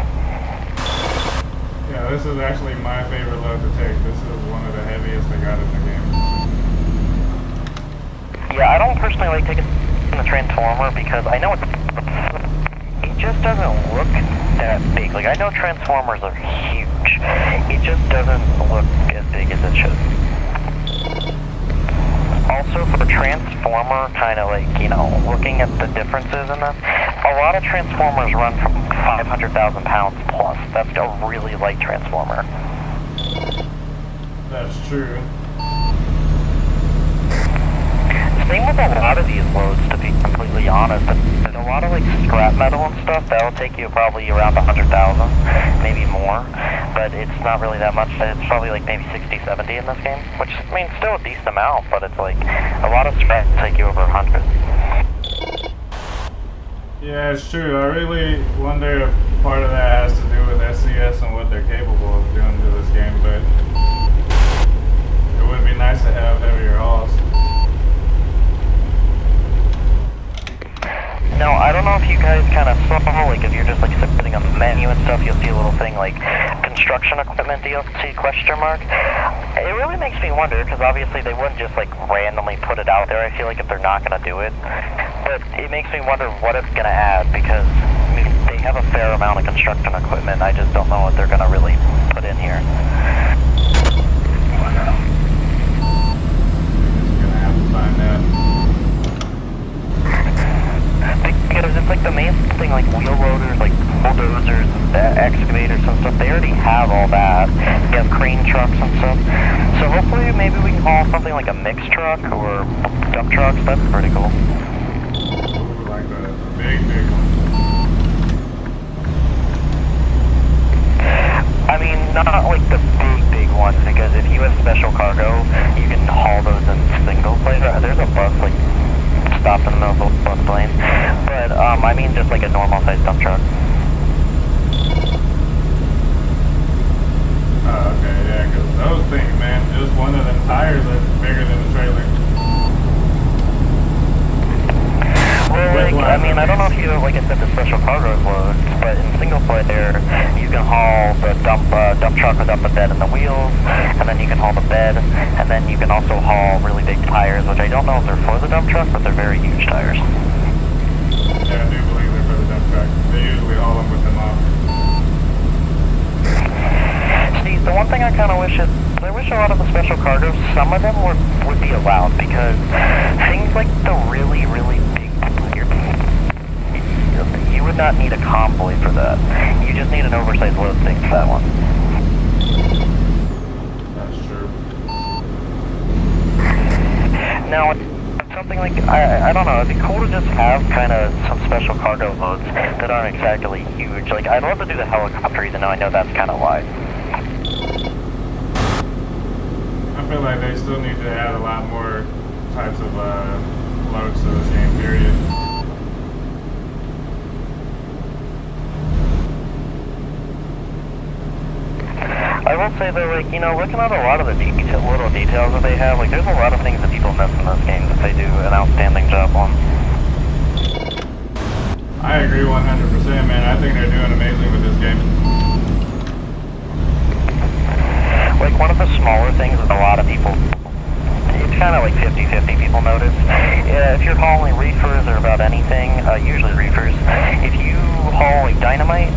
Yeah, this is actually my favorite load to take. This is one of the heaviest I got in the game. Yeah, I don't personally like taking the Transformer because I know it just doesn't look that big. Like, I know Transformers are huge. It just doesn't look as big as it should. Also, for the Transformer, kind of like, you know, looking at the differences in them, a lot of Transformers run from 500,000 pounds plus. That's a really light Transformer. That's true. Same with a lot of these loads, to be completely honest. There's a lot of like scrap metal and stuff that'll take you probably around 100,000, maybe more. But it's not really that much. It's probably like maybe 60, 70 in this game, which I mean still a decent amount, but it's like a lot of scrap take you over 100. Yeah, it's true. I really wonder if part of that has to do with SCS and what they're capable of doing to this game, but it would be nice to have heavier hauls. Now, I don't know if you guys kind of saw, like, if you're just, like, sitting on the menu and stuff, you'll see a little thing, like, construction equipment DLC, question mark. It really makes me wonder, because obviously they wouldn't just, like, randomly put it out there, I feel like, if they're not going to do it. But it makes me wonder what it's going to add, because, I mean, they have a fair amount of construction equipment, I just don't know what they're going to really put in here. Just gonna have to find out. Because it's like the main thing, like wheel loaders, like bulldozers, excavators and stuff, they already have all that. They have crane trucks and stuff. So hopefully maybe we can haul something like a mixed truck or dump trucks. That's pretty cool. Ooh, like the big one. I mean, not like the big ones, because if you have special cargo, you can haul those in single plane. There's a bus like stopped in the middle of the bus lane. But I mean just like a normal sized dump truck. Oh, okay, yeah, because those things, man, just one of them tires that's bigger than the trailer. Well, like, I mean, I don't know if you, like I said, the special cargo loads, but in single player, you can haul the dump truck without the bed and the wheels, and then you can haul the bed, and then you can also haul really big tires, which I don't know if they're for the dump truck, but they're very huge tires. Yeah, I do believe they're for the dump truck. They usually haul them with them off. See, the one thing I kind of wish is, I wish a lot of the special cargoes, some of them would be allowed, because things like the really big, you would not need a convoy for that. You just need an oversized load thing for that one. That's true. Now, something like, I don't know, it'd be cool to just have kind of some special cargo loads that aren't exactly huge. Like, I'd love to do the helicopter, even though I know that's kind of wide. I feel like they still need to add a lot more types of loads to this game, period. I will say though, like, you know, looking at a lot of the little details that they have, like, there's a lot of things that people miss in this game that they do an outstanding job on. I agree 100%, man. I think they're doing amazing with this game. Like, one of the smaller things that a lot of people, it's kind of like 50-50 people notice. If you're hauling reefers or about anything, usually reefers, if you haul like dynamite,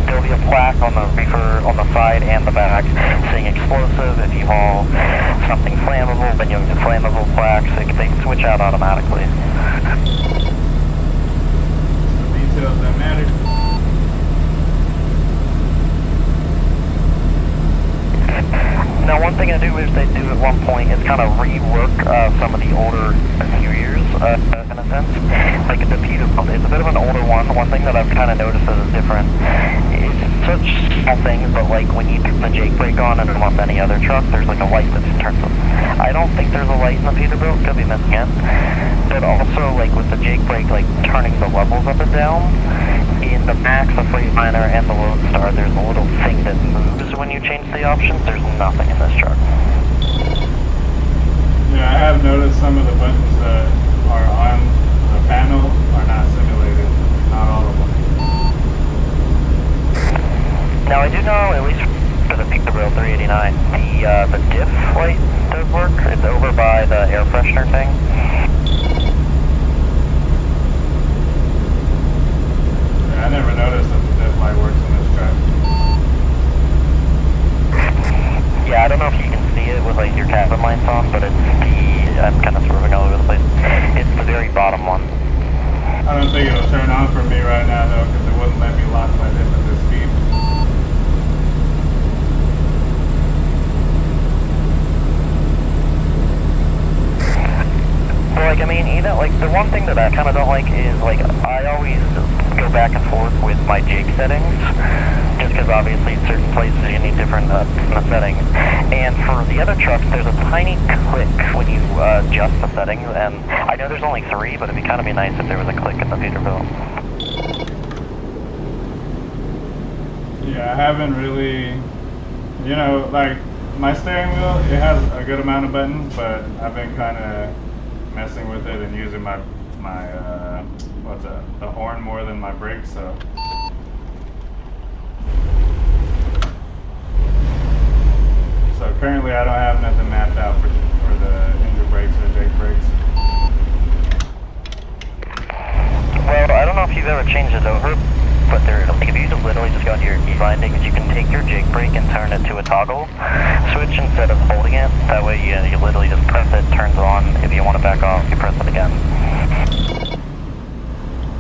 they'll there'll be a plaque on the reefer on the side and the back saying explosive. If you haul something flammable, then you'll get flammable plaques. They switch out automatically. The details that matter. Now, one thing I do wish they'd do at one point is kind of rework some of the older interiors, in a sense. Like the Peterbilt, it's a bit of an older one. One thing that I've kind of noticed that is different is such small things, but like when you turn the Jake brake on and almost any other truck, there's like a light that turns on. I don't think there's a light in the Peterbilt, could be missing it. But also, like with the Jake brake, like turning the levels up and down, in the Max, the Freightliner, and the Lone Star, there's a little thing that moves when you change the options. There's nothing in this truck. Yeah, I have noticed some of the buttons that are on the panel are not simulated. Not all of them. Now I do know, at least for the Peterbilt 389, the diff light does work. It's over by the air freshener thing. I never noticed that the diff light works in this truck. Yeah, I don't know if you can see it with like your cabin lights on, but it's I'm kind of swerving all over the place. It's the very bottom one. I don't think it'll turn on for me right now though, because it wouldn't let me lock my diff at this speed. Well, like, I mean, either, like, the one thing that I kind of don't like is, like, I always go back and forth with my Jake settings, just because obviously in certain places you need different settings. And for the other trucks, there's a tiny click when you adjust the settings, and I know there's only 3, but it'd kind of be nice if there was a click in the Peterbilt. Yeah, I haven't really, you know, like, my steering wheel, it has a good amount of buttons, but I've been kind of messing with it and using my the horn more than my brakes, so. So currently I don't have nothing mapped out for the engine brakes or Jake brakes. Well, I don't know if you've ever changed it over, but like if you just literally just go into your key bindings, you can take your Jake brake and turn it to a toggle switch instead of holding it. That way you literally just press it, turns on. If you want to back off, you press it again.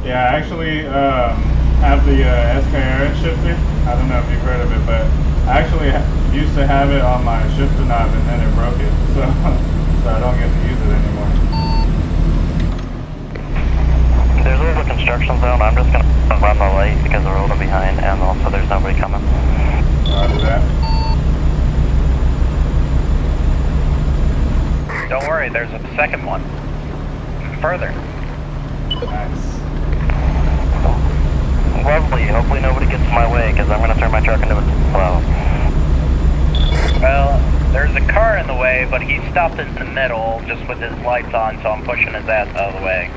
Yeah, I actually have the SKRS shifter. I don't know if you've heard of it, but I actually used to have it on my shifter knob and then it broke it, so I don't get to use it anymore. There's a little construction zone. I'm just going to run the light because we're a little behind, and also there's nobody coming. Roger that. Don't worry, there's a second one. Further. Nice. Lovely. Hopefully nobody gets in my way because I'm going to turn my truck into a plow. Well, there's a car in the way, but he stopped in the middle just with his lights on, so I'm pushing his ass out of the way.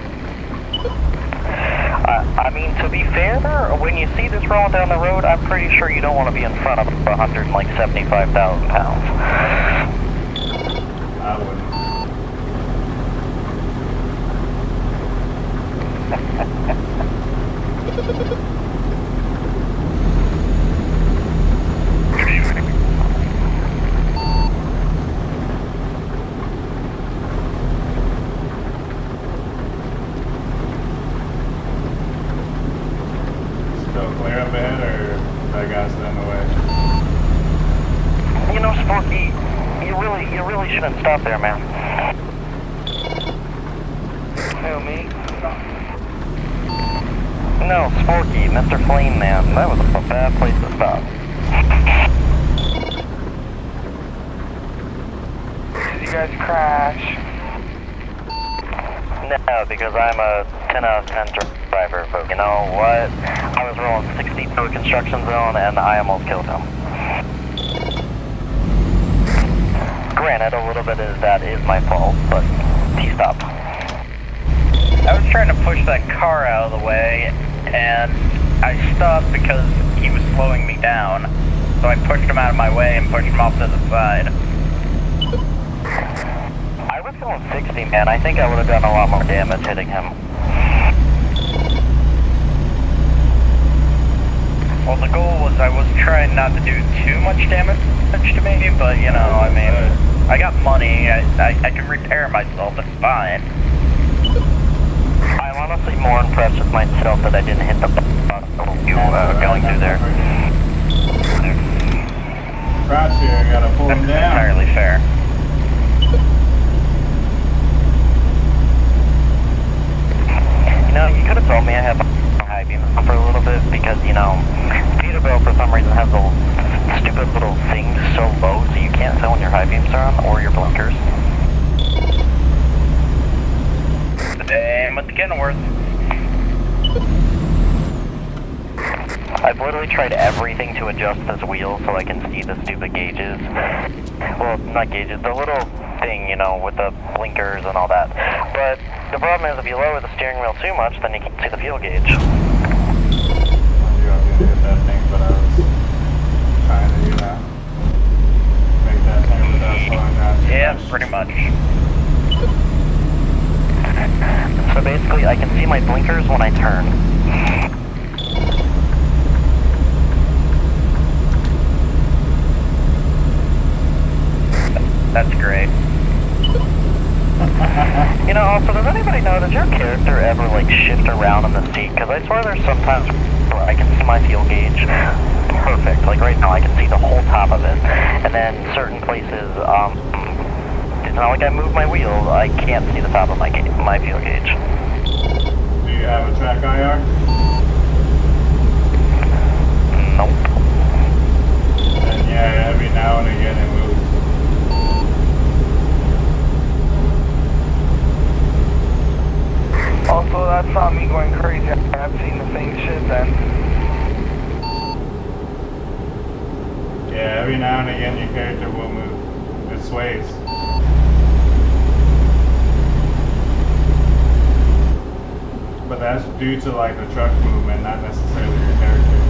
I mean, to be fair, when you see this rolling down the road, I'm pretty sure you don't want to be in front of 175,000 pounds. I wouldn't. Still clear up ahead, or that guy's still in the way? You know, Sporky, you really shouldn't stop there, man. Who, me? No, Sporky, Mr. Flame Man. That was a bad place to stop. Did you guys crash? No, because I'm a 10 out of 10 driver, but you know what? I was rolling 60 through a construction zone and I almost killed him. Granted, a little bit of that is my fault, but he stopped. I was trying to push that car out of the way, and I stopped because he was slowing me down. So I pushed him out of my way and pushed him off to the side. I was going 60, man. I think I would have done a lot more damage hitting him. Well, the goal was I was trying not to do too much damage to me, but you know, I mean, I got money. I can repair myself. It's fine. I'm honestly more impressed with myself that I didn't hit the button going through there. Crouch here, I gotta pull him That's down. entirely fair. You know, you could have told me I had my high beam on for a little bit because, you know, Peterbilt for some reason has the stupid little things so low so you can't tell when your high beams are on or your blinkers. Same with the Kenworth. I've literally tried everything to adjust this wheel so I can see the stupid gauges. Well, not gauges, the little thing, you know, with the blinkers and all that. But the problem is if you lower the steering wheel too much, then you can't see the fuel gauge. I knew I was gonna hit that thing, but I was trying to, you know, make that thing without slowing down too Yeah, much. pretty much. So basically, I can see my blinkers when I turn. That's great. You know, also, does anybody know, does your character ever, like, shift around in the seat? Because I swear there's sometimes where I can see my fuel gauge perfect. Like, right now, I can see the whole top of it. And then certain places, it's not like I move my wheel, I can't see the top of my fuel gauge. Do you have a track IR? Nope. And yeah, every now and again it moves. Also, that's not me going crazy. I've seen the same shit then. Yeah, every now and again your character will move. It sways. But that's due to like the truck movement, not necessarily your character.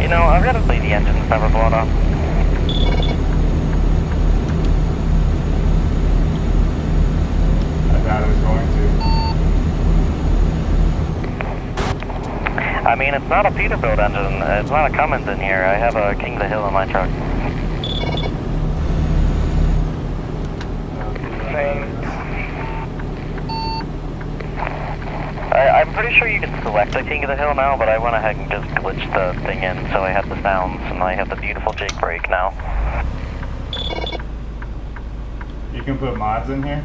You know, I've got to say the engine's never blown up. I thought it was going to. I mean, it's not a Peterbilt engine, it's not a Cummins in here. I have a King of the Hill in my truck. Same. I'm pretty sure you can select a King of the Hill now, but I went ahead and just glitched the thing in, so I have the sounds, and I have the beautiful Jake brake now. You can put mods in here?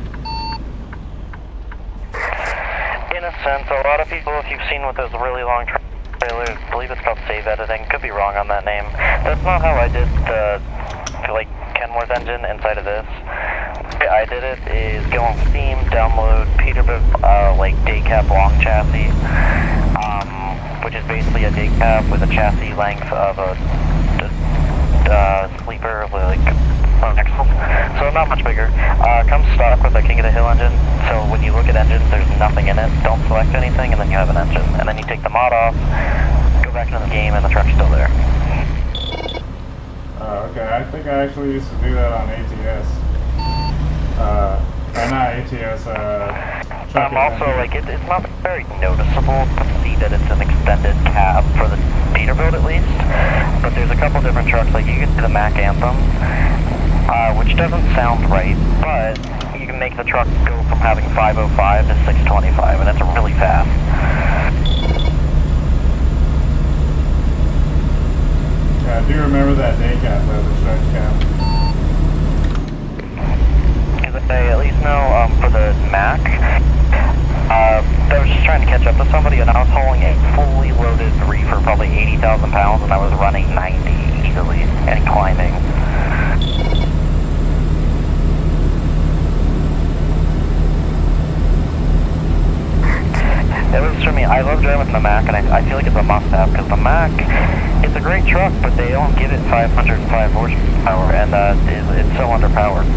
In a sense, a lot of people, if you've seen with those really long trailers, I believe it's called save editing, could be wrong on that name. That's not how I did the, like, Kenworth engine inside of this. The way I did it is go on Steam, download Peterbilt, like, day cab long chassis, which is basically a day cab with a chassis length of a sleeper, like, axle. So not much bigger. Comes stock with a King of the Hill engine, so when you look at engines, there's nothing in it. Don't select anything, and then you have an engine. And then you take the mod off, go back into the game, and the truck's still there. Okay, I think I actually used to do that on ATS. Or not ATS, truck Also, adventure. like, it's not very noticeable to see that it's an extended cab for the Peterbilt at least, but there's a couple different trucks, like you can see the Mack Anthem, which doesn't sound right, but you can make the truck go from having 505 to 625, and it's really fast. Yeah, I do remember that day cap, the stretch cap. I at least know for the Mack, I was just trying to catch up to somebody, and I was hauling a fully loaded reefer, probably 80,000 pounds, and I was running 90 easily and climbing. It was for me. I love driving the Mack, and I feel like it's a must-have because the Mack, it's a great truck, but they don't give it 505 horsepower, and it's so underpowered.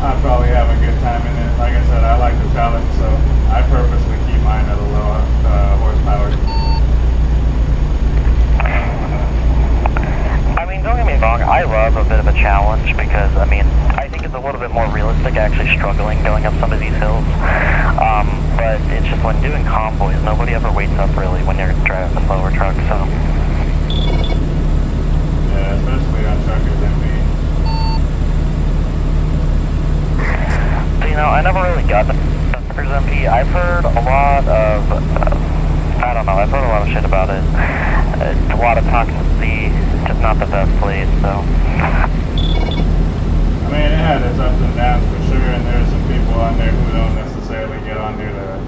I probably have a good time in it. Like I said, I like the challenge, so I purposely keep mine at a low horsepower. I mean, don't get me wrong. I love a bit of a challenge because, I mean, I think it's a little bit more realistic actually struggling going up some of these hills. But it's just when doing convoys, nobody ever waits up really when you're driving the slower truck, so. Yeah, especially on truckers and me. So, you know, I never really got the truckers MP. I've heard a lot of, I don't know, I've heard a lot of shit about it. It's a lot of toxicity, just not the best place, so. I mean, it had its ups and downs for sure, and there's some people on there who don't necessarily get on there to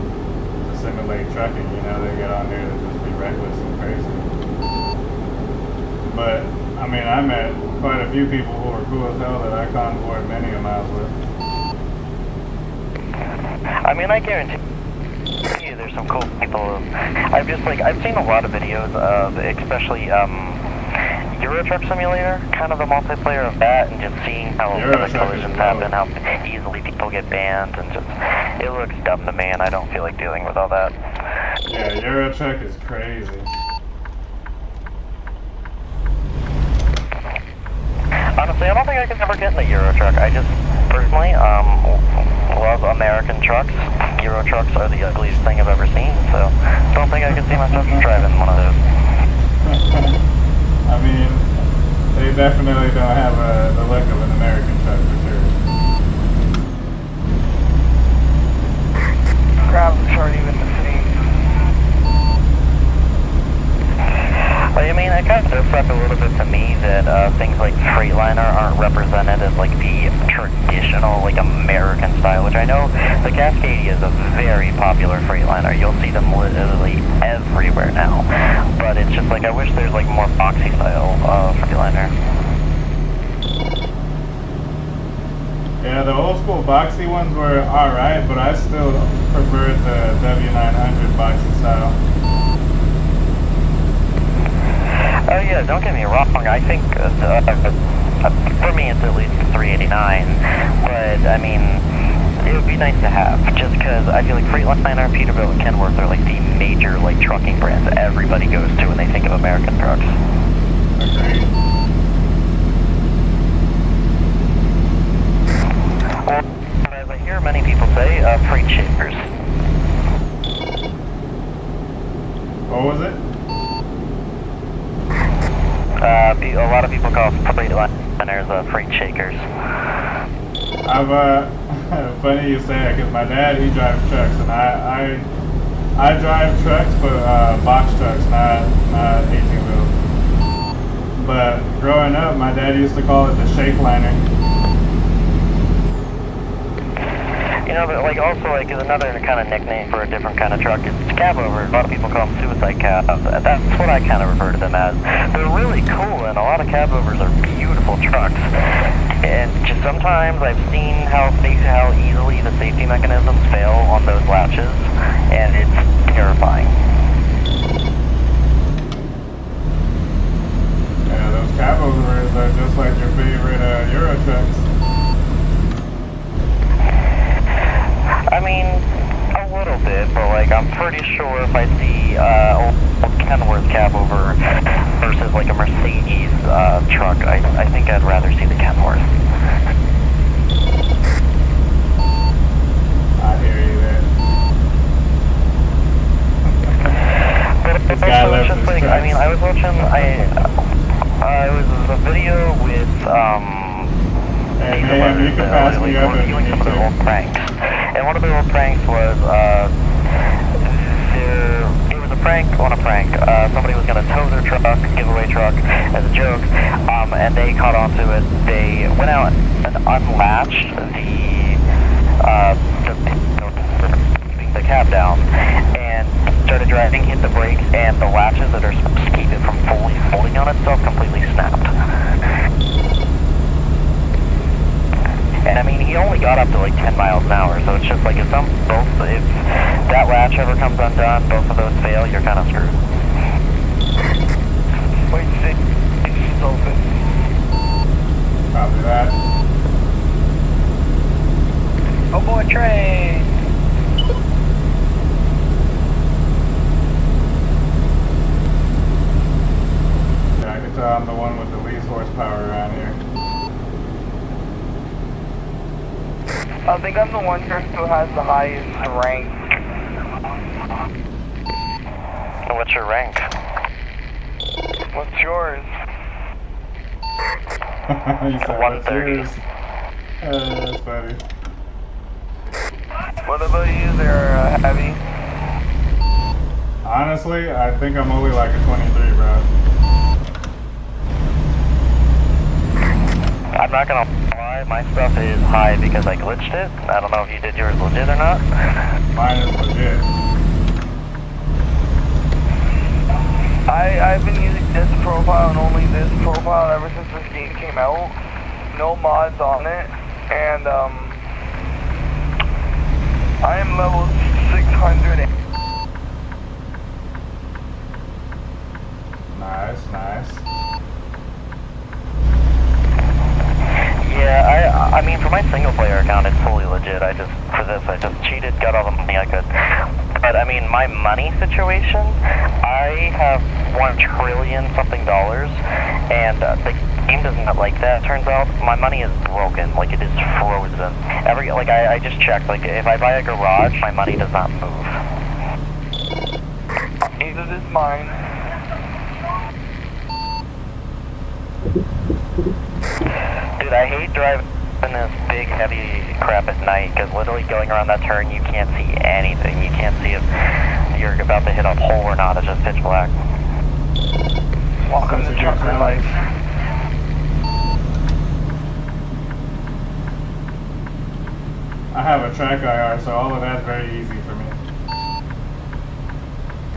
simulate trucking, you know, they get on there to just be reckless and crazy. But, I mean, I met quite a few people who were cool as hell that I convoyed many a miles with. I mean, I guarantee you there's some cool people. I've seen a lot of videos of, especially, Euro Truck Simulator, kind of the multiplayer of that, and just seeing how the collisions happen, how easily people get banned, and just, it looks dumb to me, and I don't feel like dealing with all that. Yeah, Euro Truck is crazy. Honestly, I don't think I could ever get in a Euro Truck. I just, personally, love American trucks. Euro Trucks are the ugliest thing I've ever seen, so don't think I could see myself driving one of those. I mean, they definitely don't have the look of an American truck for sure. Crowds aren't even the same. But I mean, it kind of does suck a little bit to me that things like Freightliner aren't represented as like the traditional, like American style, which I know the Cascadia is a very popular Freightliner. You'll see them literally everywhere now. But it's just like, I wish there's like more boxy style Freightliner. Yeah, the old school boxy ones were alright, but I still preferred the W900 boxy style. Oh yeah, don't get me wrong, I think, for me it's at least 389, but I mean, it would be nice to have, just because I feel like Freightliner, Peterbilt, and Kenworth are like the major like trucking brands everybody goes to when they think of American trucks. Agreed. Well, as I hear many people say, freight shakers. What was it? A lot of people call Freightliners freight shakers. Funny you say that, because my dad, he drives trucks, and I drive trucks, but box trucks, not 18 wheels. But growing up, my dad used to call it the shake liner. You know, but like also like another kind of nickname for a different kind of truck is cab over. A lot of people call them suicide cabs. That's what I kind of refer to them as. They're really cool, and a lot of cab overs are beautiful trucks. And just sometimes I've seen how easily the safety mechanisms fail on those latches, and it's terrifying. Yeah, those cab overs are just like your favorite Euro trucks. I mean, a little bit, but like I'm pretty sure if I see old Kenworth cab over versus like a Mercedes truck, I think I'd rather see the Kenworth. I hear you there. But This guy loves his like, trucks. I mean, I was watching, it was a video with, Hey, Mayhem, you can pass me up if you need some of their old to. pranks. And one of their old pranks was, it was a prank on a prank. Somebody was going to tow their truck, giveaway truck, as a joke, and they caught onto it. They went out and unlatched the cab down, and started driving, hit the brakes, and the latches that are supposed to keep it from fully folding on itself completely snapped. And I mean, he only got up to like 10 miles an hour, so it's just like if that latch ever comes undone, both of those fail, you're kind of screwed. Wait, it's open. Copy that. Oh boy, train! Yeah, I can tell I'm the one with the least horsepower I think I'm the one person who has the highest rank. What's your rank? What's yours? You said, 130. what's yours? That's funny. What about you there, Heavy? Honestly, I think I'm only like a 23, bro. I'm not gonna lie, my stuff is high because I glitched it. I don't know if you did yours legit or not. Mine is legit. I've been using this profile and only this profile ever since this game came out. No mods on it, and I am level 600. Nice, nice. Yeah, I mean, for my single player account, it's fully legit. I just cheated, got all the money I could. But I mean, my money situation, I have $1 trillion something, and the game does not like that. Turns out my money is broken, like it is frozen. I just checked, like if I buy a garage, my money does not move. Neither is mine. Dude, I hate driving this big, heavy crap at night, because literally going around that turn, you can't see anything. You can't see if you're about to hit a hole or not. It's just pitch black. Welcome to trucker life. I have a track IR, so all of that's very easy for me.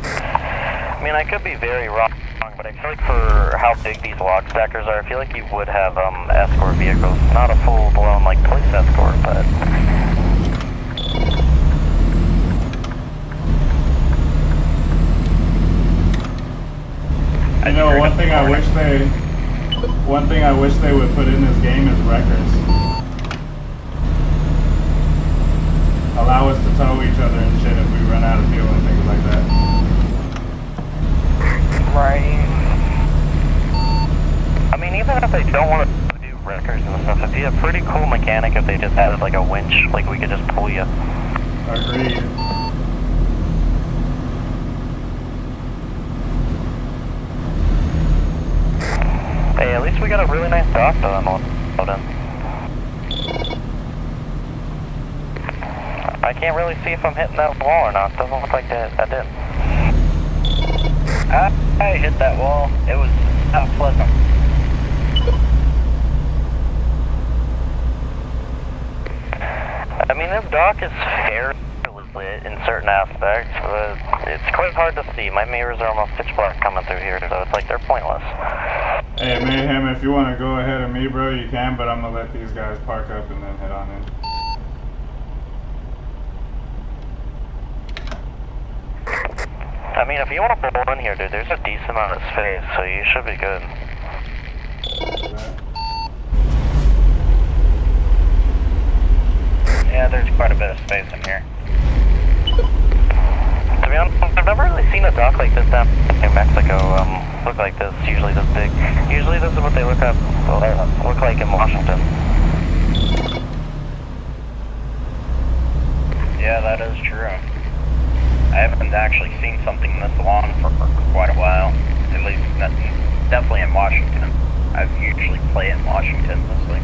I mean, I could be very wrong, but I feel like for how big these log stackers are, I feel like you would have escort vehicles. Not a full-blown, like, police escort, but... You know, one thing I wish they would put in this game is wreckers. Allow us to tow each other and shit if we run out of fuel and things like that. Right. I mean, even if they don't want to do wreckers and stuff, it'd be a pretty cool mechanic if they just added, like, a winch. Like, we could just pull you. Agreed. Hey, at least we got a really nice dock though, I'm all in. I can't really see if I'm hitting that wall or not. Doesn't look like that did. I hit that wall. It was not pleasant. I mean, this dock is fairly lit in certain aspects, but it's quite hard to see. My mirrors are almost pitch black coming through here, so it's like they're pointless. Hey, Mayhem, if you want to go ahead of me, bro, you can, but I'm going to let these guys park up and then head on in. I mean, if you want to pull in here, dude, there's a decent amount of space, so you should be good. Yeah, there's quite a bit of space in here. To be honest, I've never really seen a dock like this down in Mexico look like this, usually this big. Usually this is what they look like in Washington. Yeah, that is true. I haven't actually seen something this long for quite a while. At least definitely in Washington. I usually play in Washington mostly.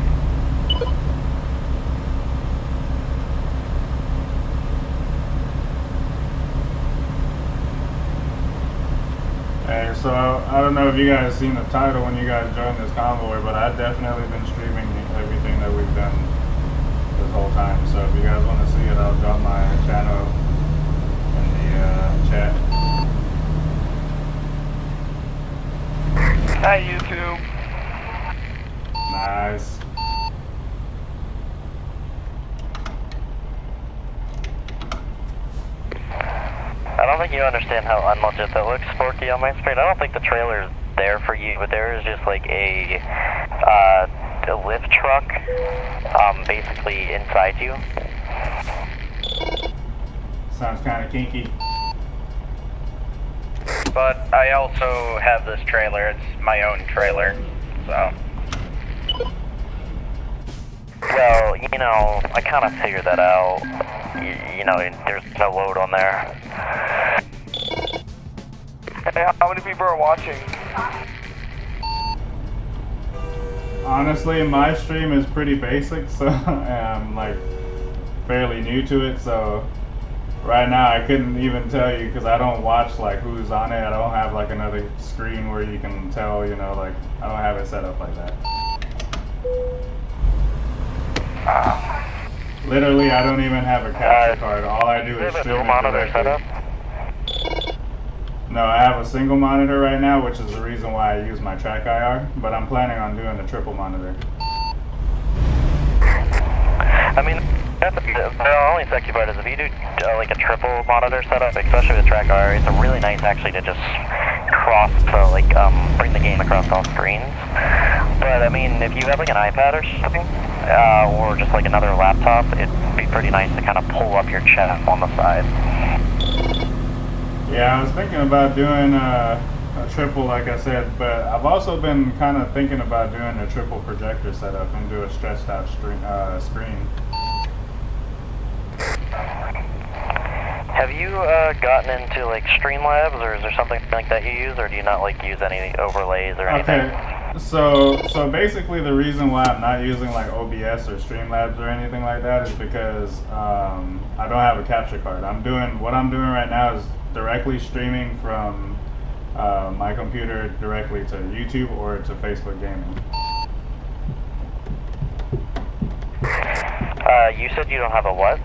Hey, so I don't know if you guys seen the title when you guys joined this convoy, but I've definitely been streaming everything that we've done this whole time. So if you guys want to see it, I'll drop my channel in the chat. Hi, YouTube. Nice. I don't think you understand how unlegit that looks, Sporky, on my screen. I don't think the trailer is there for you, but there is just like a lift truck basically inside you. Sounds kind of kinky. But I also have this trailer. It's my own trailer, so. Well, you you know, I kind of figured that out. You know, there's no load on there. Hey, how many people are watching? Honestly, my stream is pretty basic, so I'm like fairly new to it. So right now I couldn't even tell you because I don't watch like who's on it. I don't have like another screen where you can tell, you know, like I don't have it set up like that. Literally, I don't even have a capture card. All I do is stream it directly. No, I have a single monitor right now, which is the reason why I use my track IR, but I'm planning on doing a triple monitor. I mean, the only sexy part is if you do like a triple monitor setup, especially with track IR, it's really nice actually to just bring the game across all screens. But I mean, if you have like an iPad or something, or just like another laptop, it'd be pretty nice to kind of pull up your chat on the side. Yeah, I was thinking about doing a triple, like I said, but I've also been kind of thinking about doing a triple projector setup and do a stretched out screen. Have you gotten into like Streamlabs, or is there something like that you use, or do you not like use any overlays or anything? Okay, so basically the reason why I'm not using like OBS or Streamlabs or anything like that is because I don't have a capture card. What I'm doing right now is directly streaming from my computer directly to YouTube or to Facebook Gaming. You said you don't have a what?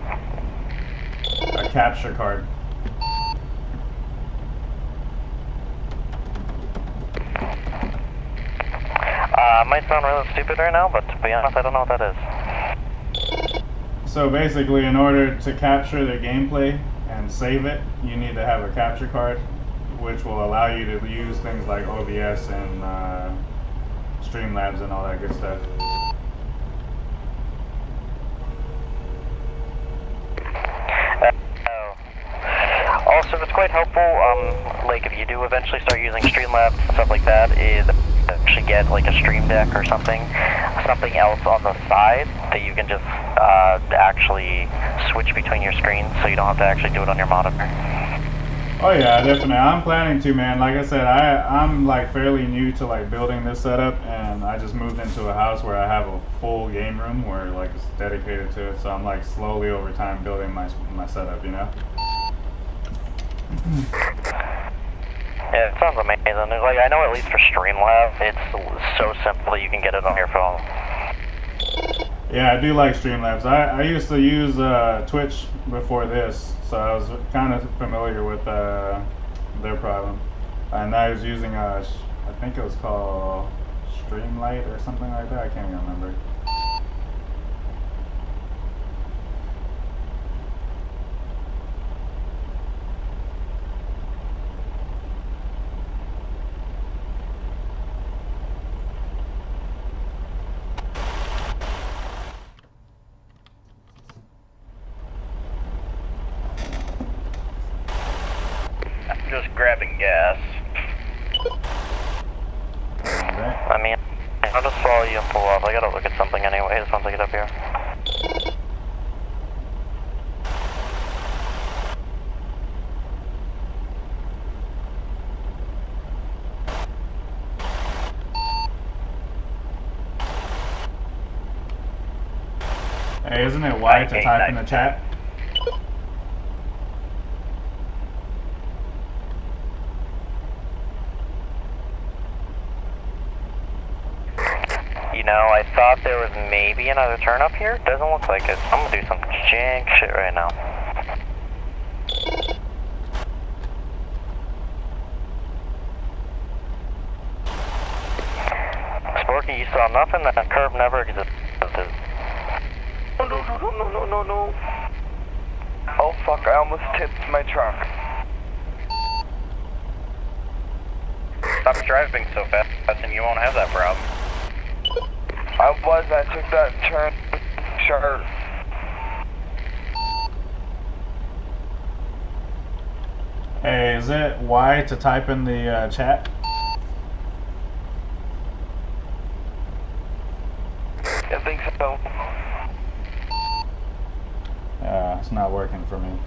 A capture card. Might sound really stupid right now, but to be honest, I don't know what that is. So basically, in order to capture the gameplay and save it, you need to have a capture card, which will allow you to use things like OBS and Streamlabs and all that good stuff. Also, it's quite helpful, like if you do eventually start using Streamlabs and stuff like that, is actually get like a Stream Deck or something else on the side that you can just actually switch between your screens, so you don't have to actually do it on your monitor. Oh yeah, definitely. I'm planning to, man. Like I said, I'm like fairly new to like building this setup, and I just moved into a house where I have a full game room where like it's dedicated to it. So I'm like slowly over time building my setup, you know. Yeah, it sounds amazing. Like I know at least for Streamlabs, it's so simple that you can get it on your phone. Yeah, I do like Streamlabs. I used to use Twitch before this, so I was kind of familiar with their problem. And I was using I think it was called Streamlight or something like that. I can't even remember. Just grabbing gas. I mean, I'll just follow you and pull off. I gotta look at something anyways once I get up here. Hey, isn't it Y to type in the chat? You know, I thought there was maybe another turn up here. Doesn't look like it. I'm gonna do some jank shit right now. Sporky, you saw nothing? That curve never existed. No. Oh fuck, I almost tipped my truck. Stop driving so fast and you won't have that problem. I took that turn sharp. Hey, is it Y to type in the chat? I think so. It's not working for me.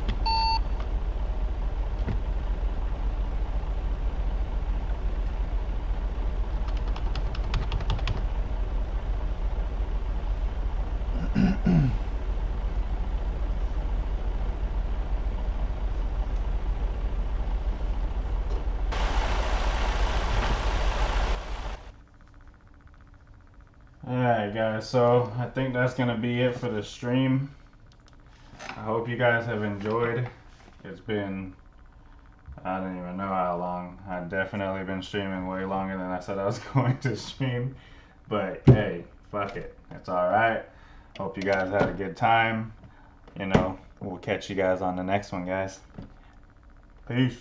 Alright guys, so I think that's gonna be it for the stream. I hope you guys have enjoyed. It's been, I don't even know how long. I've definitely been streaming way longer than I said I was going to stream. But hey, fuck it. It's alright. Hope you guys had a good time. You know, we'll catch you guys on the next one, guys. Peace.